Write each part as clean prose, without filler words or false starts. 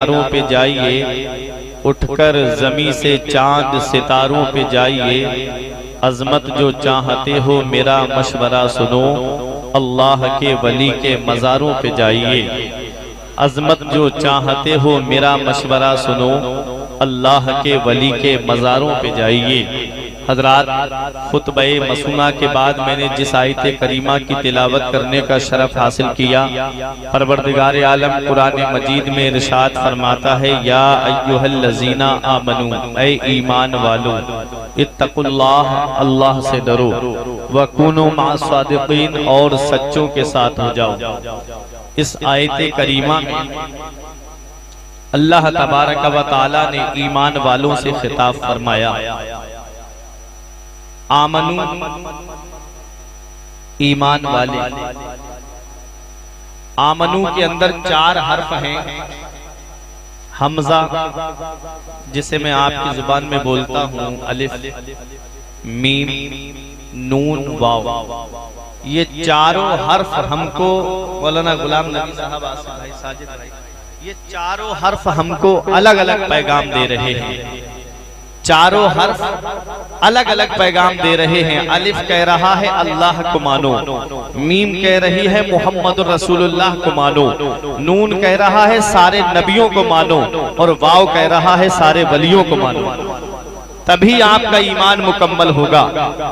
तारों पे जाइए, उठकर जमी से चांद सितारों पे जाइए। अजमत जो चाहते हो मेरा मशवरा सुनो, अल्लाह के वली के मज़ारों पे जाइए। अजमत जो चाहते हो मेरा मशवरा सुनो, अल्लाह के वली के मज़ारों पे जाइए। हजरात, खुतबे मसूना के बाद मैंने जिस आयत करीमा की तिलावत करने का शरफ हासिल किया, परवरदिगार आलम कुरान मजीद में इरशाद फरमाता है, या अय्युहल्लज़ीना आमनू, ऐ ईमान वालो, इत्तकुल्लाह, अल्लाह से डरो, वकुनू मअस्सादिकीन, और सच्चों के साथ हो जाओ। इस आयत करीमा में अल्लाह तबारक व तआला ने ईमान वालों से खिताब फरमाया। आमनू, ईमान वाले। आमनू के अंदर 4 हर्फ हैं। हमजा, जिसे मैं आपकी जुबान में बोलता हूं, अलिफ, मीम, नून, वाव। ये चारों हर्फ हमको, मौलाना गुलाम नबी साहब, आसिफ भाई, साजिद भाई, ये चारों हर्फ हमको अलग अलग पैगाम दे रहे हैं। चारों हर्फ अलग अलग पैगाम दे रहे हैं। अलिफ कह रहा है अल्लाह को मानो, मीम कह रही है मोहम्मद रसूलुल्लाह को मानो, नून कह रहा है सारे नबियों को मानो, और वाव कह रहा है सारे वलियों को मानो। तभी आपका ईमान मुकम्मल होगा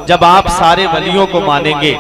जब आप सारे वलियों को मानेंगे।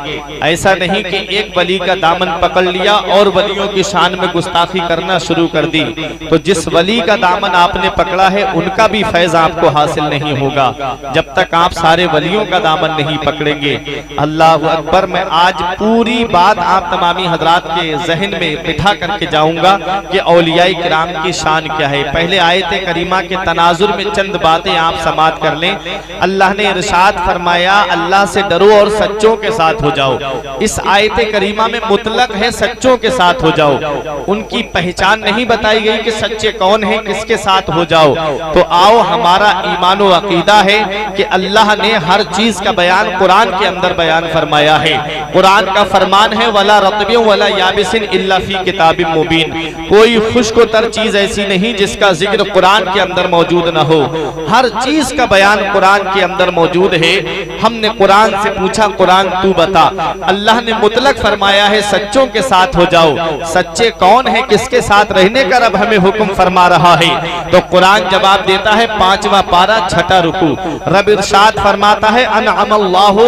ऐसा नहीं कि एक वली का दामन पकड़ लिया और वलियों की शान में गुस्ताखी करना शुरू कर दी, तो जिस वली का दामन आपने पकड़ा है उनका भी फैज आपको हासिल नहीं होगा जब तक आप सारे वलियों का दामन नहीं पकड़ेंगे। अल्लाह अकबर। मैं आज पूरी बात आप तमामी हजरात के जहन में बिठा करके जाऊंगा कि औलिया किराम की शान क्या है। पहले आयत करीमा के तनाजुर में चंद बातें आप समात कर लें। अल्लाह ने इरशाद फरमाया, अल्लाह से डरो और सच्चों के साथ हो जाओ। इस आयत करीमा में मुतलक है सच्चों के साथ हो जाओ। उनकी पहचान नहीं बताई गई कि सच्चे कौन है, किसके साथ हो जाओ। तो आओ, हमारा ईमान व अकीदा है कि अल्लाह ने हर चीज का बयान कुरान के अंदर बयान फरमाया है। कुरान का फरमान है, वला रत्बिन वला याबिसिन इल्ला फी किताबिम मुबीन। कोई खुश्क-ओ-तर चीज ऐसी नहीं जिसका जिक्र कुरान के अंदर मौजूद न हो। हर चीज का बयान कुरान के अंदर मौजूद है। हमने कुरान से पूछा, कुरान तू बता। अल्लाह ने मुतलक फरमाया है सच्चों के साथ हो जाओ। सच्चे कौन है, किसके साथ रहने का रब हमें हुक्म फरमा रहा है। तो कुरान जवाब देता है, 5वां पारा 6ठा रुकू। रब इरशाद फरमाता है, अनअमल्लाहु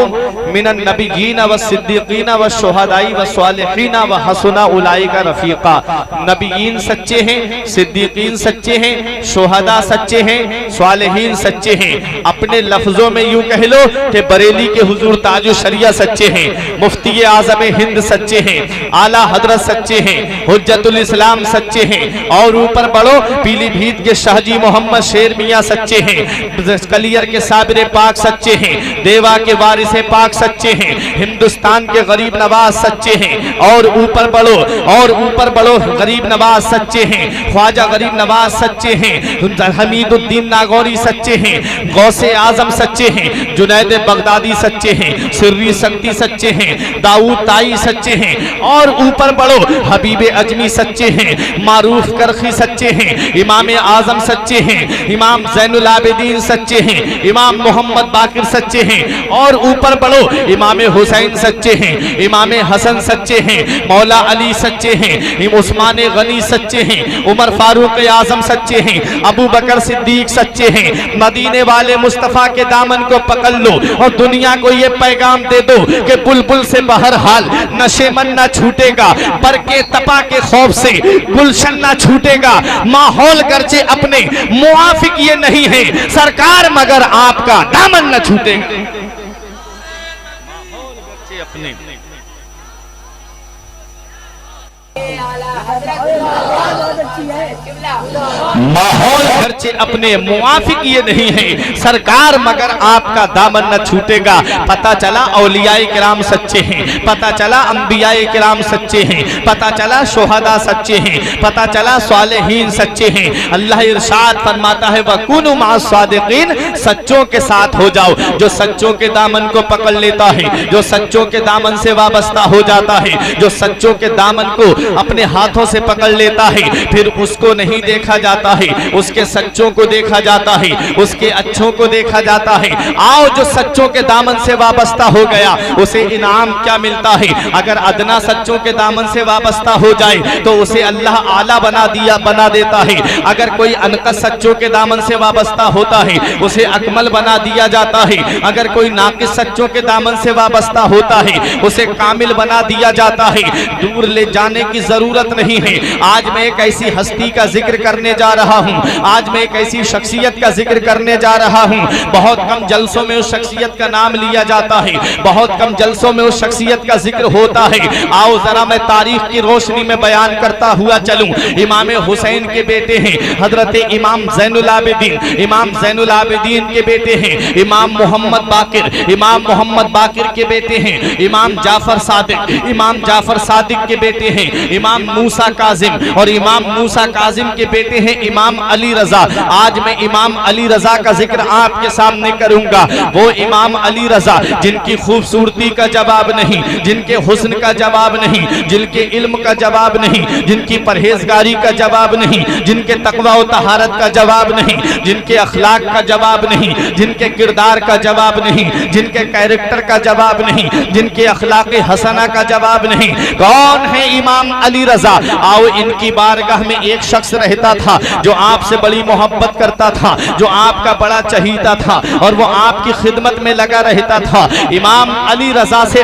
मिनन नबिय्यीन व सिद्दीकीन व शुहदाई व सालिहीन व हसुना उलाइका रफीका। नबिय्यीन सच्चे हैं, सिद्दीकीन सच्चे हैं, शुहदा सच्चे हैं, सालिहीन सच्चे हैं। अपने लफ्जों में यूं कह लो कि बरेली के हुजूर ताजु शरिया सच्चे हैं, मुफ्ती आज़म हिंद सच्चे हैं, आला हजरत सच्चे हैं, हुज्जतुल इस्लाम सच्चे हैं, और ऊपर बढ़ो पीलीभीत के शाहजी मोहम्मद शेर मियां सच्चे हैं, कलियर के साबिर पाक सच्चे हैं, देवा के वारिसे पाक सच्चे हैं, हिंदुस्तान के गरीब नवाज सच्चे हैं, और ऊपर बढ़ो गरीब नवाज सच्चे हैं, ख्वाजा गरीब नवाज सच्चे हैं, हमीदुद्दीन नागौरी सच्चे हैं, गौसे आजम सच्चे हैं, जुनैद बगदादी सच्चे हैं, सिर्री शक्ति सच्चे हैं, दाऊद ताई सच्चे हैं, और ऊपर बढ़ो हबीबे अजमी सच्चे हैं, मारूफ करखी सच्चे हैं, इमाम आजम सच्चे हैं, इमाम जैनुल आबिदीन सच्चे हैं, इमाम मोहम्मद बाकिर सच्चे हैं, और ऊपर बढ़ो इमाम हुसैन सच्चे हैं, इमाम हसन सच्चे हैं, मौला अली सच्चे हैं, उस्मान गनी सच्चे हैं, उमर फारूक आजम सच्चे हैं, अबू बकर सिद्दीक सच्चे हैं। मदीने वाले मुस्तफा के दामन को पकड़ लो और दुनिया को ये पैगाम दे दो कि बुलबुल से बहरहाल नशेमन ना छूटेगा, बरके तपा के खौफ से गुलशन ना छूटेगा। माहौल गर्चे अपने मुआफिक ये नहीं है सरकार, मगर आपका दामन न छूटेगा। माहौल गर्चे अपने माहौल खर्चे अपने मुआफिक ये नहीं है सरकार, मगर आपका दामन न छूटेगा। पता चला औलियाए किराम सच्चे हैं, पता चला अंबियाए किराम सच्चे हैं, पता चला शुहदा सच्चे हैं, पता चला सालिहीन सच्चे हैं। अल्लाह इरशाद फरमाता है, वकुनु मअस्सादिकीन, सच्चों के साथ हो जाओ। जो सच्चों के दामन को पकड़ लेता है, जो सच्चों के दामन से वाबस्ता हो जाता है, जो सच्चों के दामन को अपने हाथों से पकड़ लेता है, फिर फिर उसको नहीं देखा जाता है, उसके सच्चों को देखा जाता है, उसके अच्छों को देखा जाता है। आओ जो सच्चों के दामन से वाबस्ता हो गया उसे इनाम क्या मिलता है। अगर अदना सच्चों के दामन से वाबस्ता हो जाए तो उसे अल्लाह आला बना देता है। अगर कोई अनकस सच्चों के दामन से वाबस्ता होता है उसे अकमल बना दिया जाता है। अगर कोई नाकिस सच्चों के दामन से वाबस्ता होता है उसे कामिल बना दिया जाता है। दूर ले जाने की जरूरत नहीं है। आज मैं एक ऐसी हस्ती का जिक्र करने जा रहा हूँ, आज मैं एक ऐसी शख्सियत का जिक्र करने जा रहा हूँ। बहुत कम जलसों में उस शख्सियत का नाम लिया जाता है, बहुत कम जलसों में उस शख्सियत का जिक्र होता है। आओ जरा मैं तारीख की रोशनी में बयान करता हुआ चलूं। इमाम हुसैन के बेटे हैं हजरत इमाम ज़ैनुल आबिदीन, इमाम ज़ैनुल आबिदीन के बेटे हैं इमाम मोहम्मद बाकिर, इमाम मोहम्मद बाकिर के बेटे हैं इमाम जाफर सादिक, इमाम जाफर सादिक के बेटे हैं इमाम मूसा काजिम, और इमाम मूसा काजिम के बेटे हैं इमाम अली रजा। आज मैं इमाम अली रजा का जिक्र आपके सामने करूंगा। वो इमाम अली रजा जिनकी खूबसूरती का जवाब नहीं, जिनके हुस्न का जवाब नहीं, जिनके इल्म का जवाब नहीं, जिनकी परहेजगारी का जवाब नहीं, जिनके तकवा और तहारत का जवाब नहीं, जिनके अखलाक का जवाब नहीं, जिनके किरदार का जवाब नहीं, जिनके कैरेक्टर का जवाब नहीं, जिनके अखलाक हसना का जवाब नहीं। कौन है इमाम अली रजा? आओ इनकी बारगाह में एक शख्स रहता था जो आपसे बड़ी मोहब्बत करता था, जो आपका बड़ा चहीता था और वो आपकी खिदमत में लगा रहता था। इमाम अली रजा से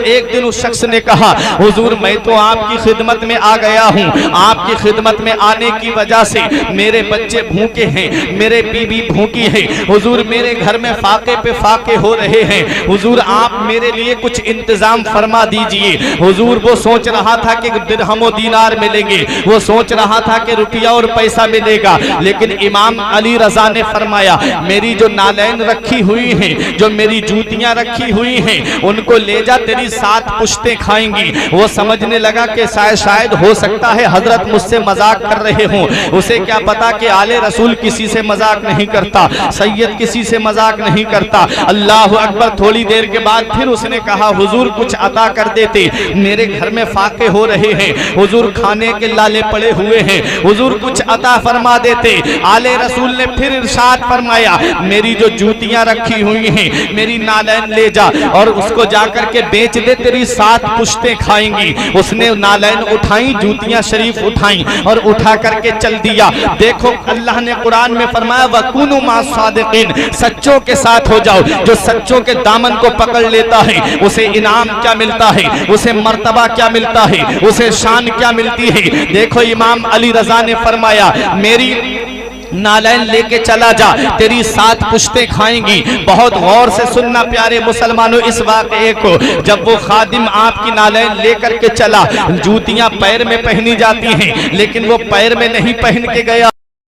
एक दिन उस शख्स ने कहा, हुजूर मैं तो आपकी खिदमत में आ गया हूँ, आपकी खिदमत में आने की वजह से मेरे बच्चे भूखे हैं, मेरे बीबी भूखी है, हुजूर मेरे घर में फाके पे फाके हो रहे हैं, हुजूर आप मेरे लिए कुछ इंतजाम फरमा दीजिए। हुजूर वो सोच रहा था कि दिरहम दीनार मिलेंगे, वो सोच रहा था कि रुपया और पैसा मिलेगा, लेकिन इमाम अली रजा ने फरमाया मेरी जो नालैन रखी हुई हैं, जो मेरी जूतियां रखी हुई हैं, उनको ले जा, तेरी 7 पुश्तें खाएंगी। वो समझने लगा कि शायद हो सकता है हजरत मुझसे मजाक कर रहे हों। उसे क्या पता कि आले रसूल किसी से मजाक नहीं करता, सैयद किसी से मजाक नहीं करता। अल्लाह अकबर। थोड़ी देर के बाद फिर उसने कहा, हुजूर कुछ अता कर देते, मेरे घर में फाके हो रहे हैं, हुजूर खाने के लाले पड़े हुए हैं, हुजूर कुछ अता फरमा देते। आले रसूल ने फिर इरशाद फरमाया मेरी जो जूतियां रखी हुई हैं, मेरी नालैन ले जा और उसको जाकर के बेच दे, तेरी 7 पुश्तें खाएंगी। उसने नालैन उठाई, जूतियां शरीफ उठाई और उठा करके चल दिया। देखो अल्लाह ने कुरान में फरमाया वकुनु मा सादिकीन, सच्चों के साथ हो जाओ। जो सच्चों के दामन को पकड़ लेता है उसे इनाम क्या मिलता है, उसे मर्तबा क्या मिलता है, उसे शान क्या मिलती है। देखो इमाम अली रजा ने फरमाया मेरी नालैन लेके चला जा, तेरी 7 पुश्तें खाएंगी। बहुत गौर से सुनना प्यारे मुसलमानों इस वाक़े को। जब वो खादिम आपकी नालैन लेकर के चला, जूतियां पैर में पहनी जाती हैं, लेकिन वो पैर में नहीं पहन के गया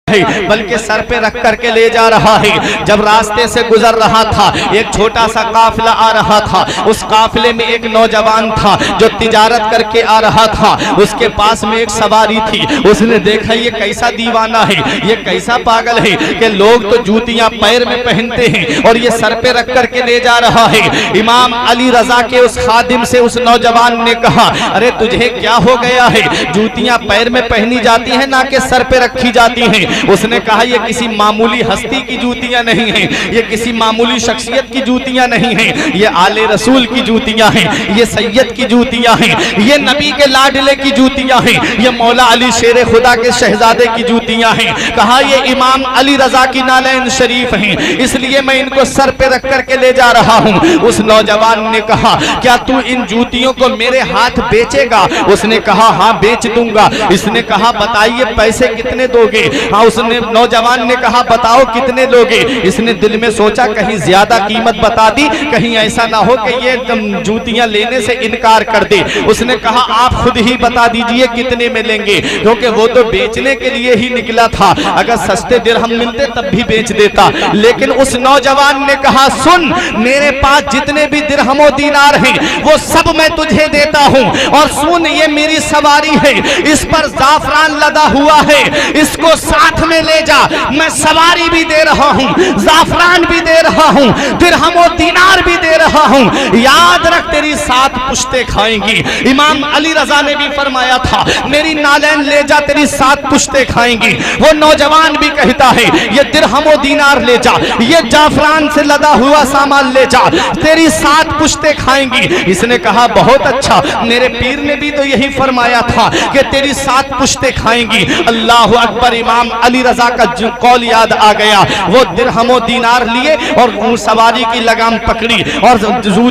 बल्कि सर पे रख करके ले जा रहा है। जब रास्ते से गुजर रहा था एक छोटा सा काफिला आ रहा था, उस काफिले में एक नौजवान था जो तिजारत करके आ रहा था। उसके पास में एक सवारी थी। उसने देखा ये कैसा दीवाना है, ये कैसा पागल है कि लोग तो जूतियां पैर में पहनते हैं और ये सर पे रख करके ले जा रहा है। इमाम अली रजा के उस खादिम से उस नौजवान ने कहा, अरे तुझे क्या हो गया है, जूतियां पैर में पहनी जाती है ना कि सर पे रखी जाती हैं। उसने कहा ये किसी मामूली हस्ती की जूतियां नहीं हैं, ये किसी मामूली शख्सियत की जूतियां नहीं हैं, ये आले रसूल की जूतियां हैं, ये सैयद की जूतियां हैं, ये नबी के लाडले की जूतियां हैं, ये मौला अली शेर खुदा के शहजादे की जूतियां हैं। कहा ये इमाम अली रजा की नालैन शरीफ हैं, इसलिए मैं इनको सर पे रख करके ले जा रहा हूं। उस नौजवान ने कहा क्या तू इन जूतियों को मेरे हाथ बेचेगा? उसने कहा हाँ बेच दूंगा। इसने कहा बताइए पैसे कितने दोगे? हाँ उसने नौजवान ने कहा बताओ कितने लोगे? इसने दिल में सोचा कहीं ज्यादा कीमत बता दी, कहीं ऐसा ना हो कि ये जूतियां लेने से इनकार कर दे। उसने कहा आप खुद ही बता दीजिए कितने में लेंगे, क्योंकि वो तो बेचने के लिए ही निकला था, अगर सस्ते दिरहम मिलते तब भी बेच देता। लेकिन उस नौजवान ने कहा सुन, मेरे पास जितने भी दिरहमो दीनार हैं वो सब मैं तुझे देता हूं, और सुन ये मेरी सवारी है, इस पर जाफरान लदा हुआ है, इसको 7 साथ में ले जा, मैं सवारी भी दे रहा हूँ, जाफरान भी दे रहा हूँ, दिरहम और दीनार भी दे रहा हूँ, याद रख तेरी 7 पुश्ते खाएंगी। इमाम अली रजा ने भी फरमाया था मेरी नालैन ले जा, तेरी 7 पुश्ते खाएंगी। वो नौजवान भी कहता है ये दिरहम और दीनार ले जा, ये जाफरान से लदा हुआ सामान ले जा, तेरी 7 पुश्ते खाएंगी। इसने कहा बहुत अच्छा, मेरे पीर ने भी तो यही फरमाया था कि तेरी 7 पुश्ते खाएंगी। अल्लाह अकबर। इमाम अली रजा का जो कौल याद आ गया, वो दिरहम और दीनार लिए और सवारी की लगाम पकड़ी और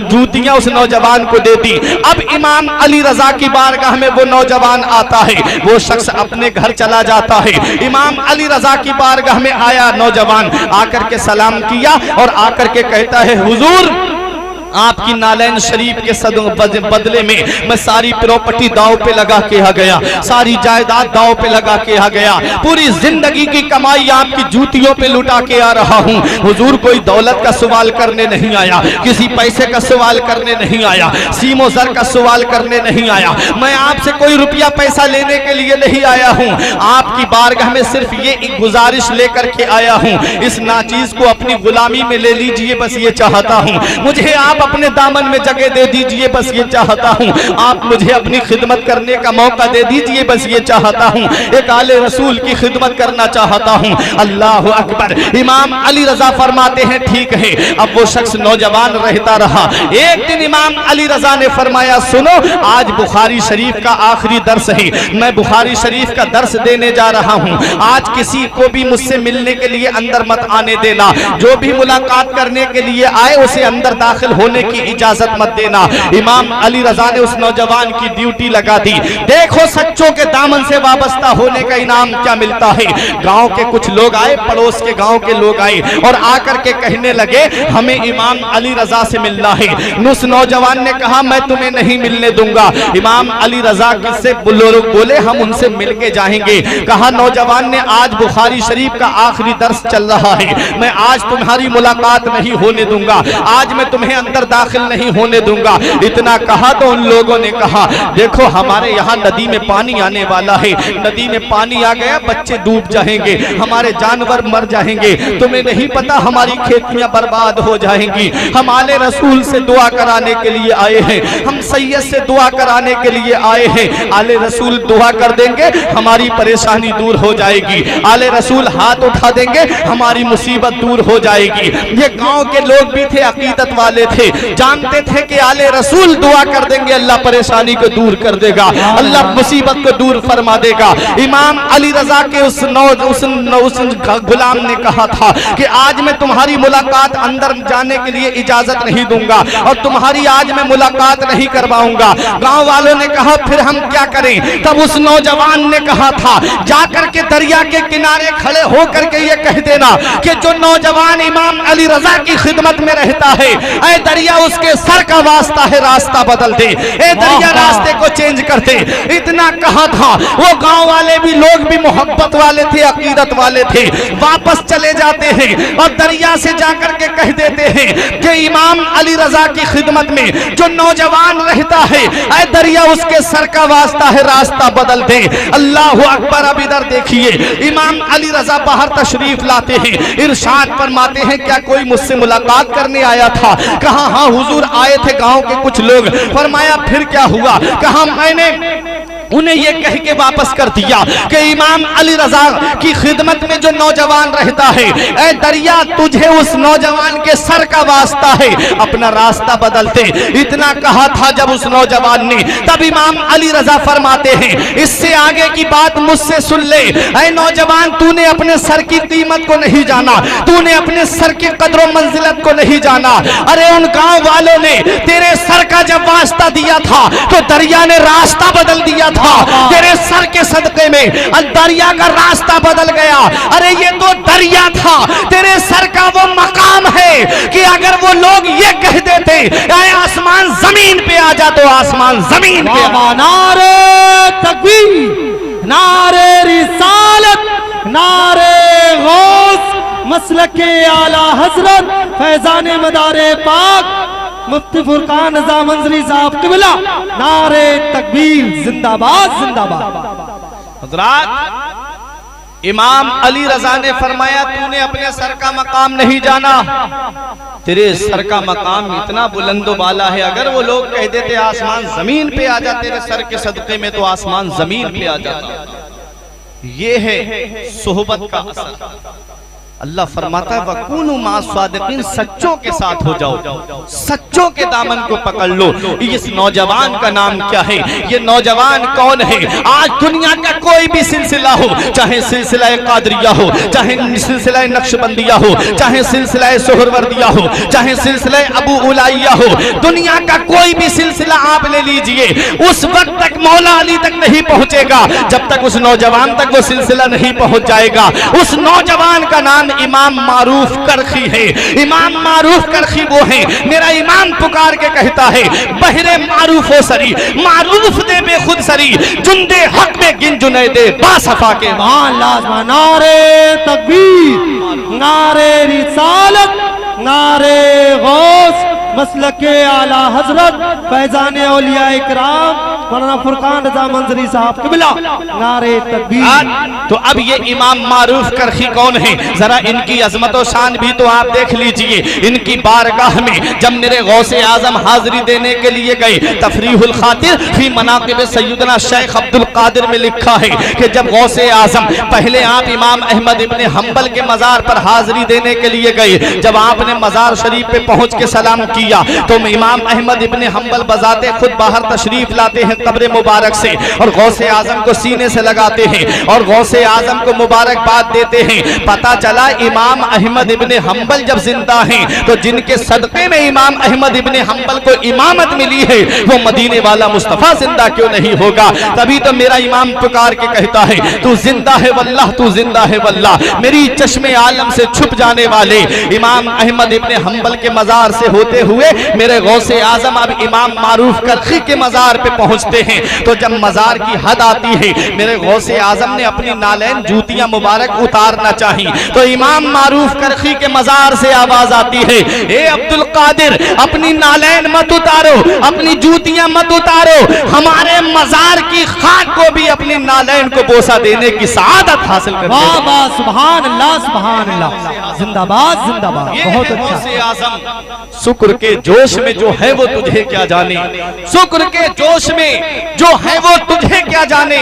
जूतियां उस नौजवान को दे दी। अब इमाम अली रजा की बारगाह में वो नौजवान आता है, वो शख्स अपने घर चला जाता है। इमाम अली रजा की बारगाह में आया नौजवान, आकर के सलाम किया और आकर के कहता है हुजूर आपकी नालैन शरीफ के बदले में मैं सारी प्रॉपर्टी दाव पे लगा के आ गया, सारी जायदाद दाव पे लगा के आ गया, पूरी जिंदगी की कमाई आपकी जूतियों पे लुटा के आ रहा हूँ। हुजूर कोई दौलत का सवाल करने नहीं आया, किसी पैसे का सवाल करने नहीं आया, सीमो जर का सवाल करने नहीं आया, मैं आपसे कोई रुपया पैसा लेने के लिए नहीं आया हूँ, आपकी बारगाह में सिर्फ ये एक गुजारिश लेकर के आया हूँ, इस नाचीज को अपनी गुलामी में ले लीजिए, बस ये चाहता हूँ। मुझे आप अपने दामन में जगह दे दीजिए, बस ये चाहता हूँ। आप मुझे अपनी खिदमत करने का मौका दे दीजिए, बस ये चाहता हूँ। एक आले रसूल की खिदमत करना चाहता हूँ। अल्लाह अकबर। इमाम अली रजा फरमाते हैं ठीक है। अब वो शख्स नौजवान रहता रहा। एक दिन इमाम अली रजा ने फरमाया सुनो, आज बुखारी शरीफ का आखिरी दर्स है, मैं बुखारी शरीफ का दर्स देने जा रहा हूँ। आज किसी को भी मुझसे मिलने के लिए अंदर मत आने देना, जो भी मुलाकात करने के लिए आए उसे अंदर दाखिल होने की इजाजत मत देना। इमाम अली रजा ने उस नौजवान की ड्यूटी लगा दी। देखो सच्चों के दामन से वाबस्ता होने का इनाम क्या मिलता है। गांव के कुछ लोग आए, पड़ोस के गांव के लोग आए और आकर के कहने लगे हमें इमाम अली रजा से मिलना है। उस नौजवान ने कहा मैं तुम्हें नहीं मिलने दूंगा। इमाम अली रजा से लोग बोले हम उनसे मिलके जाएंगे। कहा नौजवान ने आज बुखारी शरीफ का आखिरी दर्स चल रहा है, मैं आज तुम्हारी मुलाकात नहीं होने दूंगा, आज मैं तुम्हें अंदर दाखिल नहीं होने दूंगा। इतना कहा तो उन लोगों ने कहा देखो हमारे यहाँ नदी में पानी आने वाला है, नदी में पानी आ गया बच्चे डूब जाएंगे, हमारे जानवर मर जाएंगे, तुम्हें नहीं पता हमारी खेतियां बर्बाद हो जाएंगी। हम आले रसूल से दुआ कराने के लिए आए हैं, हम सैयद से दुआ कराने के लिए आए हैं। आले रसूल दुआ कर देंगे हमारी परेशानी दूर हो जाएगी, आले रसूल हाथ उठा देंगे हमारी मुसीबत दूर हो जाएगी। ये गांव के लोग भी थे, अकीदत वाले थे, जानते थे कि आले रसूल दुआ कर देंगे अल्लाह परेशानी को दूर कर देगा, अल्लाह मुसीबत को दूर फरमा देगा। इमाम अली रजा के उस गुलाम ने कहा था कि आज मैं तुम्हारी मुलाकात अंदर जाने के लिए इजाजत नहीं दूंगा और तुम्हारी आज मैं मुलाकात नहीं करवाऊंगा। गांव वालों ने कहा फिर हम क्या करें। तब उस नौजवान ने कहा था जाकर के दरिया के किनारे खड़े होकर के ये कह देना कि जो नौजवान इमाम अली रजा की खिदमत में रहता है, ऐ दरिया उसके सर का वास्ता है रास्ता बदल दे, ए दरिया रास्ते को चेंज कर दे। इतना कहा था। वो गांव वाले भी लोग भी मोहब्बत वाले थे, अकीदत वाले थे, वापस चले जाते हैं और दरिया से जाकर के कह देते हैं कि इमाम अली रजा की खिदमत में जो नौजवान रहता है, ऐ दरिया उसके सर का वास्ता है रास्ता बदल दे। अल्लाह अकबर। अब इधर देखिए इमाम अली रजा बाहर तशरीफ लाते हैं, इरशाद फरमाते हैं क्या कोई मुझसे मुलाकात करने आया था। कहा हाँ हुजूर आए थे गांव के कुछ लोग। फरमाया फिर क्या हुआ। कहा मैंने उन्हें ये कह के वापस कर दिया कि इमाम अली रजा की खिदमत में जो नौजवान रहता है, ऐ दरिया तुझे उस नौजवान के सर का वास्ता है, अपना रास्ता बदलते। इतना कहा था जब उस नौजवान ने, तब इमाम अली रजा फरमाते हैं इससे आगे की बात मुझसे सुन ले। ऐ नौजवान तूने अपने सर की कीमत को नहीं जाना, तूने अपने सर की कदर मंजिलत को नहीं जाना। अरे उन गांव वालों ने तेरे सर का जब वास्ता दिया था तो दरिया ने रास्ता बदल दिया था। तेरे सर के सदके में दरिया का रास्ता बदल गया। अरे ये तो दरिया था, तेरे सर का वो मकाम है कि अगर वो लोग ये कह देते आसमान जमीन पे आ जा तो आसमान जमीन पे। नारे तकबीर, नारे रिसालत, नारे गौस, मसलके आला हजरत फैजान मदारे पाक मुफ्ती फुरकान रज़ा मंजरी साहब क़िबला। नारे तकबीर, जिंदाबाद जिंदाबाद। हज़रात इमाम अली रजा ने फरमाया, तूने अपने सर का मकाम नहीं जाना, तेरे सर का मकाम इतना बुलंदो बाला है, अगर वो लोग कह देते आसमान जमीन पे आ जा तेरे सर के सदके में, तो आसमान जमीन पे आ जाता। ये है सोहबत का असर। अल्लाह फरमाता है वकूनु मा सादिकीन, सच्चों के साथ हो जाओ, सच्चों के दामन को पकड़ लो। इस नौजवान का नाम क्या है? ये नौजवान कौन है? आज दुनिया का कोई भी सिलसिला हो, चाहे सिलसिला कादरिया हो, चाहे सिलसिला नक्शबंदिया हो, चाहे सिलसिला सोहरवर्दिया हो, चाहे सिलसिला अबू उलाइया हो, दुनिया का कोई भी सिलसिला आप ले लीजिए, उस वक्त तक मौला अली तक नहीं पहुंचेगा जब तक उस नौजवान तक वो सिलसिला नहीं पहुंच जाएगा। उस नौजवान का नाम इमाम मारूफ करखी है। इमाम मारूफ करखी वो है, मेरा इमाम पुकार के कहता है, बहरे मारूफ हो सरी, मारूफ दे बे खुद सरी, जुंदे हक में गिन जुनैदे बासफा के। नारे तकबीर, नारे रिसालत, नारे गौस, मसलके आला हजरत फैजान औलिया इकराम मौलाना फुरकान रजा मंजरी साहब क़िबला, नारे तकबीर। तो अब ये इमाम मारूफ करखी कौन है? जरा इनकी अजमत व शान भी तो आप देख लीजिए। इनकी बारगाह में जब मेरे गौसे आजम हाजिरी देने के लिए गए, तफरीहुल खातिर फी मनाक़िब सैयदना शेख अब्दुल कादिर में लिखा है कि जब गौसे आजम पहले आप इमाम अहमद इब्ने हम्बल के मजार पर हाजिरी देने के लिए गए, जब आपने मजार शरीफ पे पहुंच के सलाम किया तो इमाम अहमद इब्ने हम्बल बजाते खुद बाहर तशरीफ लाते हैं कब्र मुबारक से, और गौसे आजम को सीने से लगाते हैं और गौसे आजम को मुबारकबाद देते हैं। पता चला इमाम अहमद इब्ने हम्बल जब जिंदा हैं तो जिनके सदक़े में इमाम अहमद इब्ने हम्बल को इमामत मिली है, वो मदीने वाला मुस्तफ़ा जिंदा क्यों नहीं होगा? तभी तो मेरा इमाम पुकार के कहता है, तू जिंदा है वल्लाह, तू जिंदा है वल्लाह। मेरी चश्मे आलम से छुप जाने वाले इमाम अहमद इब्ने हम्बल के मजार से होते हुए मेरे गौसे आजम अब इमाम मारूफ करखी के मजार पे पहुंचते हैं। तो जब मजार की हद आती है, मेरे गौसे आजम ने अपनी नालैन जूतियां मुबारक उतारना चाहिए, तो इमाम मारूफ करखी के मजार से आवाज आती है, ए अब्दुल कादिर, अपनी नालैन मत उतारो, अपनी जूतियां मत उतारो, हमारे मजार की खाक को भी अपनी नालैन को बोसा देने की सआदत हासिल कर। वाह वाह, सुभान अल्लाह, सुभान अल्लाह, जिंदाबाद जिंदाबाद, बहुत अच्छा। गौसे आजम शुक्र के जोश में जो है वो तुझे क्या जाने, शुक्र के जोश में जो है वो तुझे क्या जाने,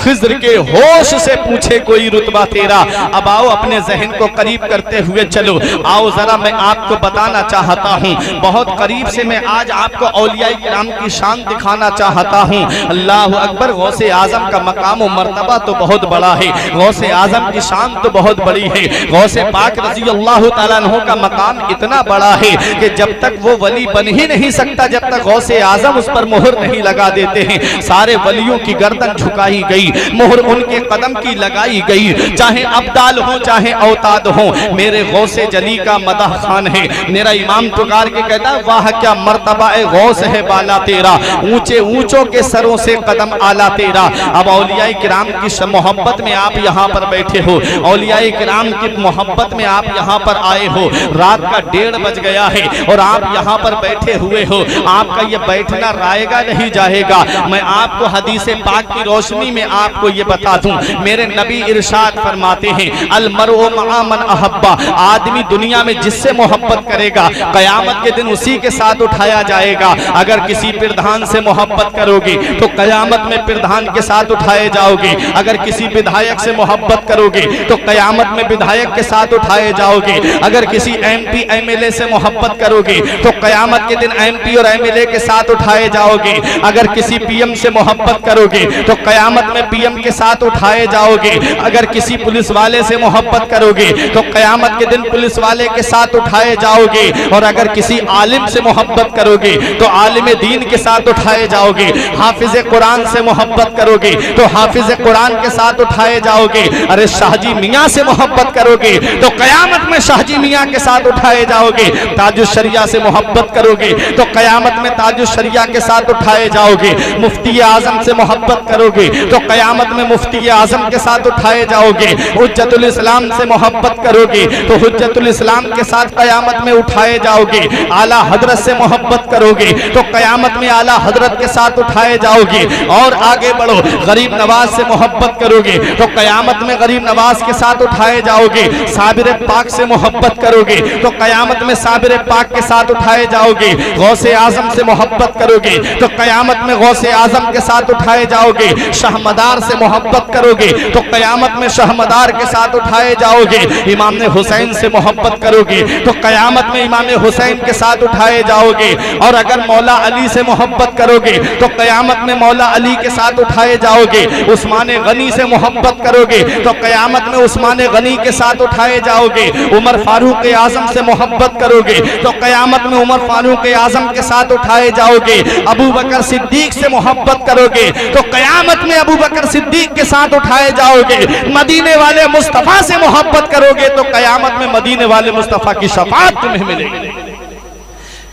खिज्र के होश से पूछे कोई रुतबा तेरा। अब आओ अपने जहन को करीब करते हुए चलो, आओ जरा मैं आपको बताना चाहता हूँ, बहुत करीब से मैं आज आपको औलिया किराम की शान दिखाना चाहता हूँ। अल्लाह अकबर, गौसे आजम का मकाम और मर्तबा तो बहुत बड़ा है, गौसे आजम की शान तो बहुत बड़ी है। गौसे पाक रज़ी अल्लाह तआला अन्हु का मकाम इतना बड़ा है कि जब तक वो वली बन ही नहीं सकता जब तक गौसे आजम उस पर मोहर नहीं लगा देते हैं। सारे वलियों की गर्दन झुकाई गई, मोहर उनके कदम की लगाई गई, चाहे अब्दाल हो चाहे औताद हो। मेरे गौसे जली का मदह खान है। मेरा इमाम पुकार के कहता है, वाह क्या मर्तबा ए गौस है बाला तेरा, ऊंचे ऊंचों के सरों से कदम आला तेरा। अब औलिया किराम की मोहब्बत में आप यहाँ पर बैठे हो, औलिया किराम की मोहब्बत में आप यहाँ पर आए हो, रात का 1:30 बज गया है और आप यहाँ पर बैठे हुए हो। आपका ये बैठना रायगा नहीं जाएगा। मैं आपको हदीसे पाक की रोशनी में आपको ये बता दूं, मेरे नबी इरशाद फरमाते हैं, अल मरउ मअ मन अहब्बा, आदमी दुनिया में जिससे मोहब्बत करेगा कयामत के दिन उसी के साथ उठाया जाएगा। अगर किसी प्रधान से मोहब्बत करोगे तो कयामत में प्रधान के साथ उठाए जाओगे, अगर किसी विधायक से मोहब्बत करोगे तो कयामत में विधायक के साथ उठाए जाओगे, अगर किसी MP MLA से मोहब्बत करोगे तो कयामत के दिन MP और MLA के साथ उठाए जाओगे, अगर किसी PM से मोहब्बत करोगे तो कयामत में PM के साथ उठाए जाओगे, अगर किसी पुलिस वाले से मोहब्बत करोगे तो कयामत के दिन पुलिस वाले के साथ उठाए जाओगे, और अगर किसी आलिम से मोहब्बत करोगे तो आलिम दीन के साथ उठाए जाओगे, हाफिज कुरान से मोहब्बत करोगे तो हाफिज कुरान के साथ उठाए जाओगे, अरे शाहजी मियाँ से मोहब्बत करोगे तो कयामत में शाहजी मियाँ के साथ उठाए जाओगे, ताजुश शरिया से मोहब्बत करोगे तो कयामत में ताजुश शरिया के साथ उठाए जाओगे, मुफ्ती आजम से मोहब्बत करोगे तो कयामत में मुफ्ती आजम के साथ उठाए जाओगे, हुज्जतुल इस्लाम से मोहब्बत करोगे तो हुज्जतुल इस्लाम के साथ कयामत में उठाए जाओगे, आला हजरत से मोहब्बत करोगे तो कयामत में आला हजरत के साथ उठाए जाओगे। और आगे बढ़ो, गरीब नवाज से मोहब्बत करोगे तो कयामत में गरीब नवाज के साथ उठाए जाओगे। साबिर पाक से मोहब्बत करोगे तो कयामत में साबिर पाक के साथ उठाए जाओगे। गौसे आजम से मोहब्बत करोगे तो कयामत में गौसे आजम के साथ उठाए जाओगे। शाहमदार से मोहब्बत करोगे तो कयामत में शाहमदार के साथ उठाए जाओगे। इमाम हुसैन से मोहब्बत करोगे तो कयामत में इमाम हुसैन के साथ उठाए जाओगे। और अगर मौला अली से मोहब्बत करोगे तो कयामत में मौला अली के साथ उठाए जाओगे। उस्मान गनी से मोहब्बत करोगे तो कयामत में उस्मान गनी के साथ उठाए जाओगे। उमर फारूक आजम से मोहब्बत करोगे तो कयामत में उमर फारूक आजम के साथ उठाए जाओगे। अबू बकर सिद्दीक से मोहब्बत करोगे तो कयामत में अबू बकर सिद्दीक के साथ उठाए जाओगे। मदीने वाले मुस्तफा से मोहब्बत करोगे तो कयामत में मदीने वाले मुस्तफा की शफाअत तुम्हें मिलेगी।